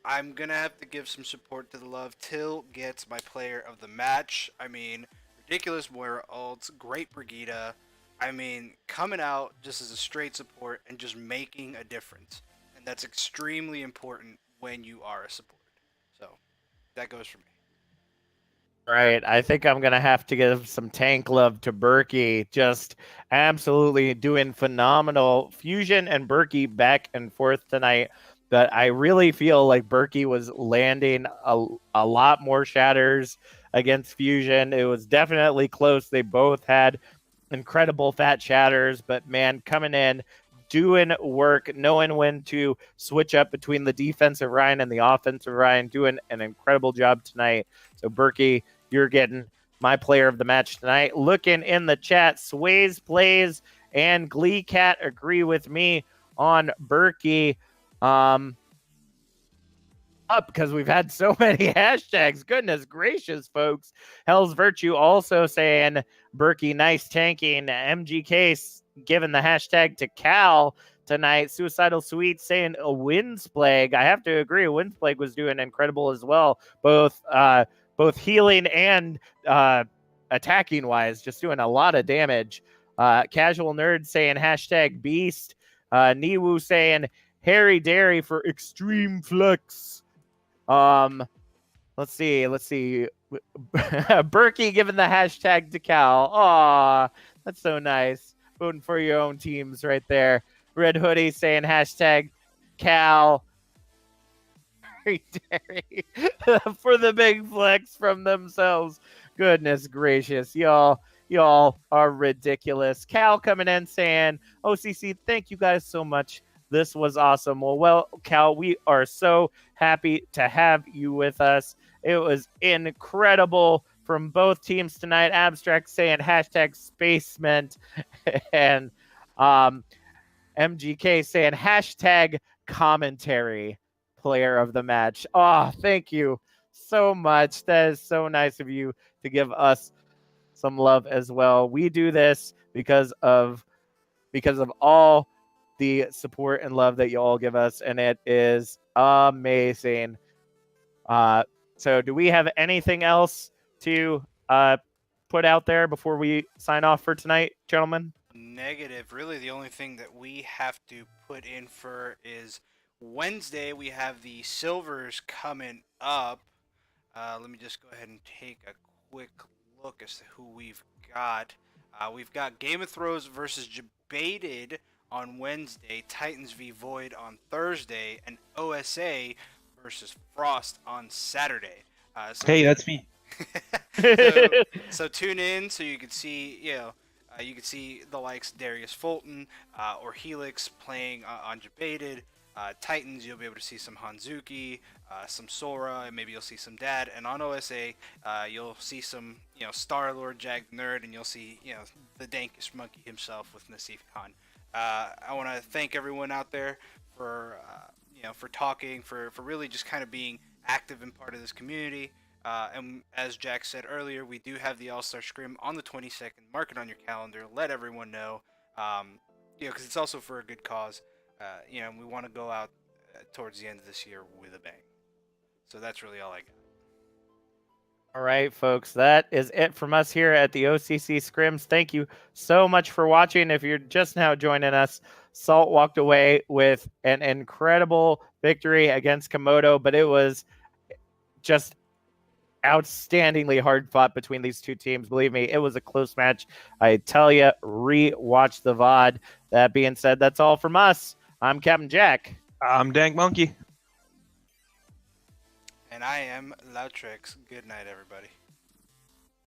I'm going to have to give some support to the love. Till gets my player of the match. I mean, ridiculous Moira ults, great Brigitte. I mean, coming out just as a straight support and just making a difference. And that's extremely important when you are a support. So, that goes for me. Right. I think I'm going to have to give some tank love to Berkey. Just absolutely doing phenomenal. Fusion and Berkey back and forth tonight. But I really feel like Berkey was landing a lot more shatters against Fusion. It was definitely close. They both had incredible fat shatters. But, man, coming in, doing work, knowing when to switch up between the defensive Ryan and the offensive Ryan, doing an incredible job tonight. So, Berkey, you're getting my player of the match tonight. Looking in the chat, Sways Plays and Glee Cat agree with me on Berkey. Up because we've had so many hashtags. Goodness gracious, folks. Hell's Virtue also saying Berkey, nice tanking. MGK giving the hashtag to Cal tonight. Suicidal Sweet saying a Winds Plague. I have to agree, Winds Plague was doing incredible as well. Both healing and attacking wise, just doing a lot of damage. Casual Nerd saying hashtag Beast. Niwu saying Harry Dairy for Extreme Flex. Let's see. Berkey giving the hashtag to Cal. Aw, that's so nice. Voting for your own teams right there. Red Hoodie saying hashtag Cal. For the big flex from themselves. Goodness gracious, y'all are ridiculous. Cal coming in saying, OCC, thank you guys so much. This was awesome. Well, Cal, we are so happy to have you with us. It was incredible from both teams tonight. Abstract saying hashtag Spacement and MGK saying hashtag commentary player of the match. Oh, thank you so much. That is so nice of you to give us some love as well. We do this because of all the support and love that you all give us, and it is amazing. So do we have anything else to put out there before we sign off for tonight, gentlemen? Negative. Really, the only thing that we have to put in for is Wednesday. We have the Silvers coming up. Let me just go ahead and take a quick look as to who we've got. We've got Game of Thrones versus Debated on Wednesday, Titans v Void on Thursday, and OSA versus Frost on Saturday. Hey, that's me. so tune in so you can see, you can see the likes Darius Fulton or Helix playing on Debated. Titans, you'll be able to see some Hanzuki, some Sora, and maybe you'll see some Dad. And on OSA, you'll see some, Star-Lord, Jag Nerd, and you'll see, the dankest monkey himself with Nassif Khan. I want to thank everyone out there for, for talking, for really just kind of being active and part of this community. And as Jack said earlier, we do have the All-Star Scrim on the 22nd. Mark it on your calendar. Let everyone know, because it's also for a good cause. We want to go out towards the end of this year with a bang. So that's really all I got. All right, folks, that is it from us here at the OCCScrims. Thank you so much for watching. If you're just now joining us, Salt walked away with an incredible victory against Komodo, but it was just outstandingly hard fought between these two teams. Believe me, it was a close match. I tell you, re-watch the VOD. That being said, that's all from us. I'm Captain Jack. I'm Dank Monkey. And I am Lautrix. Good night, everybody.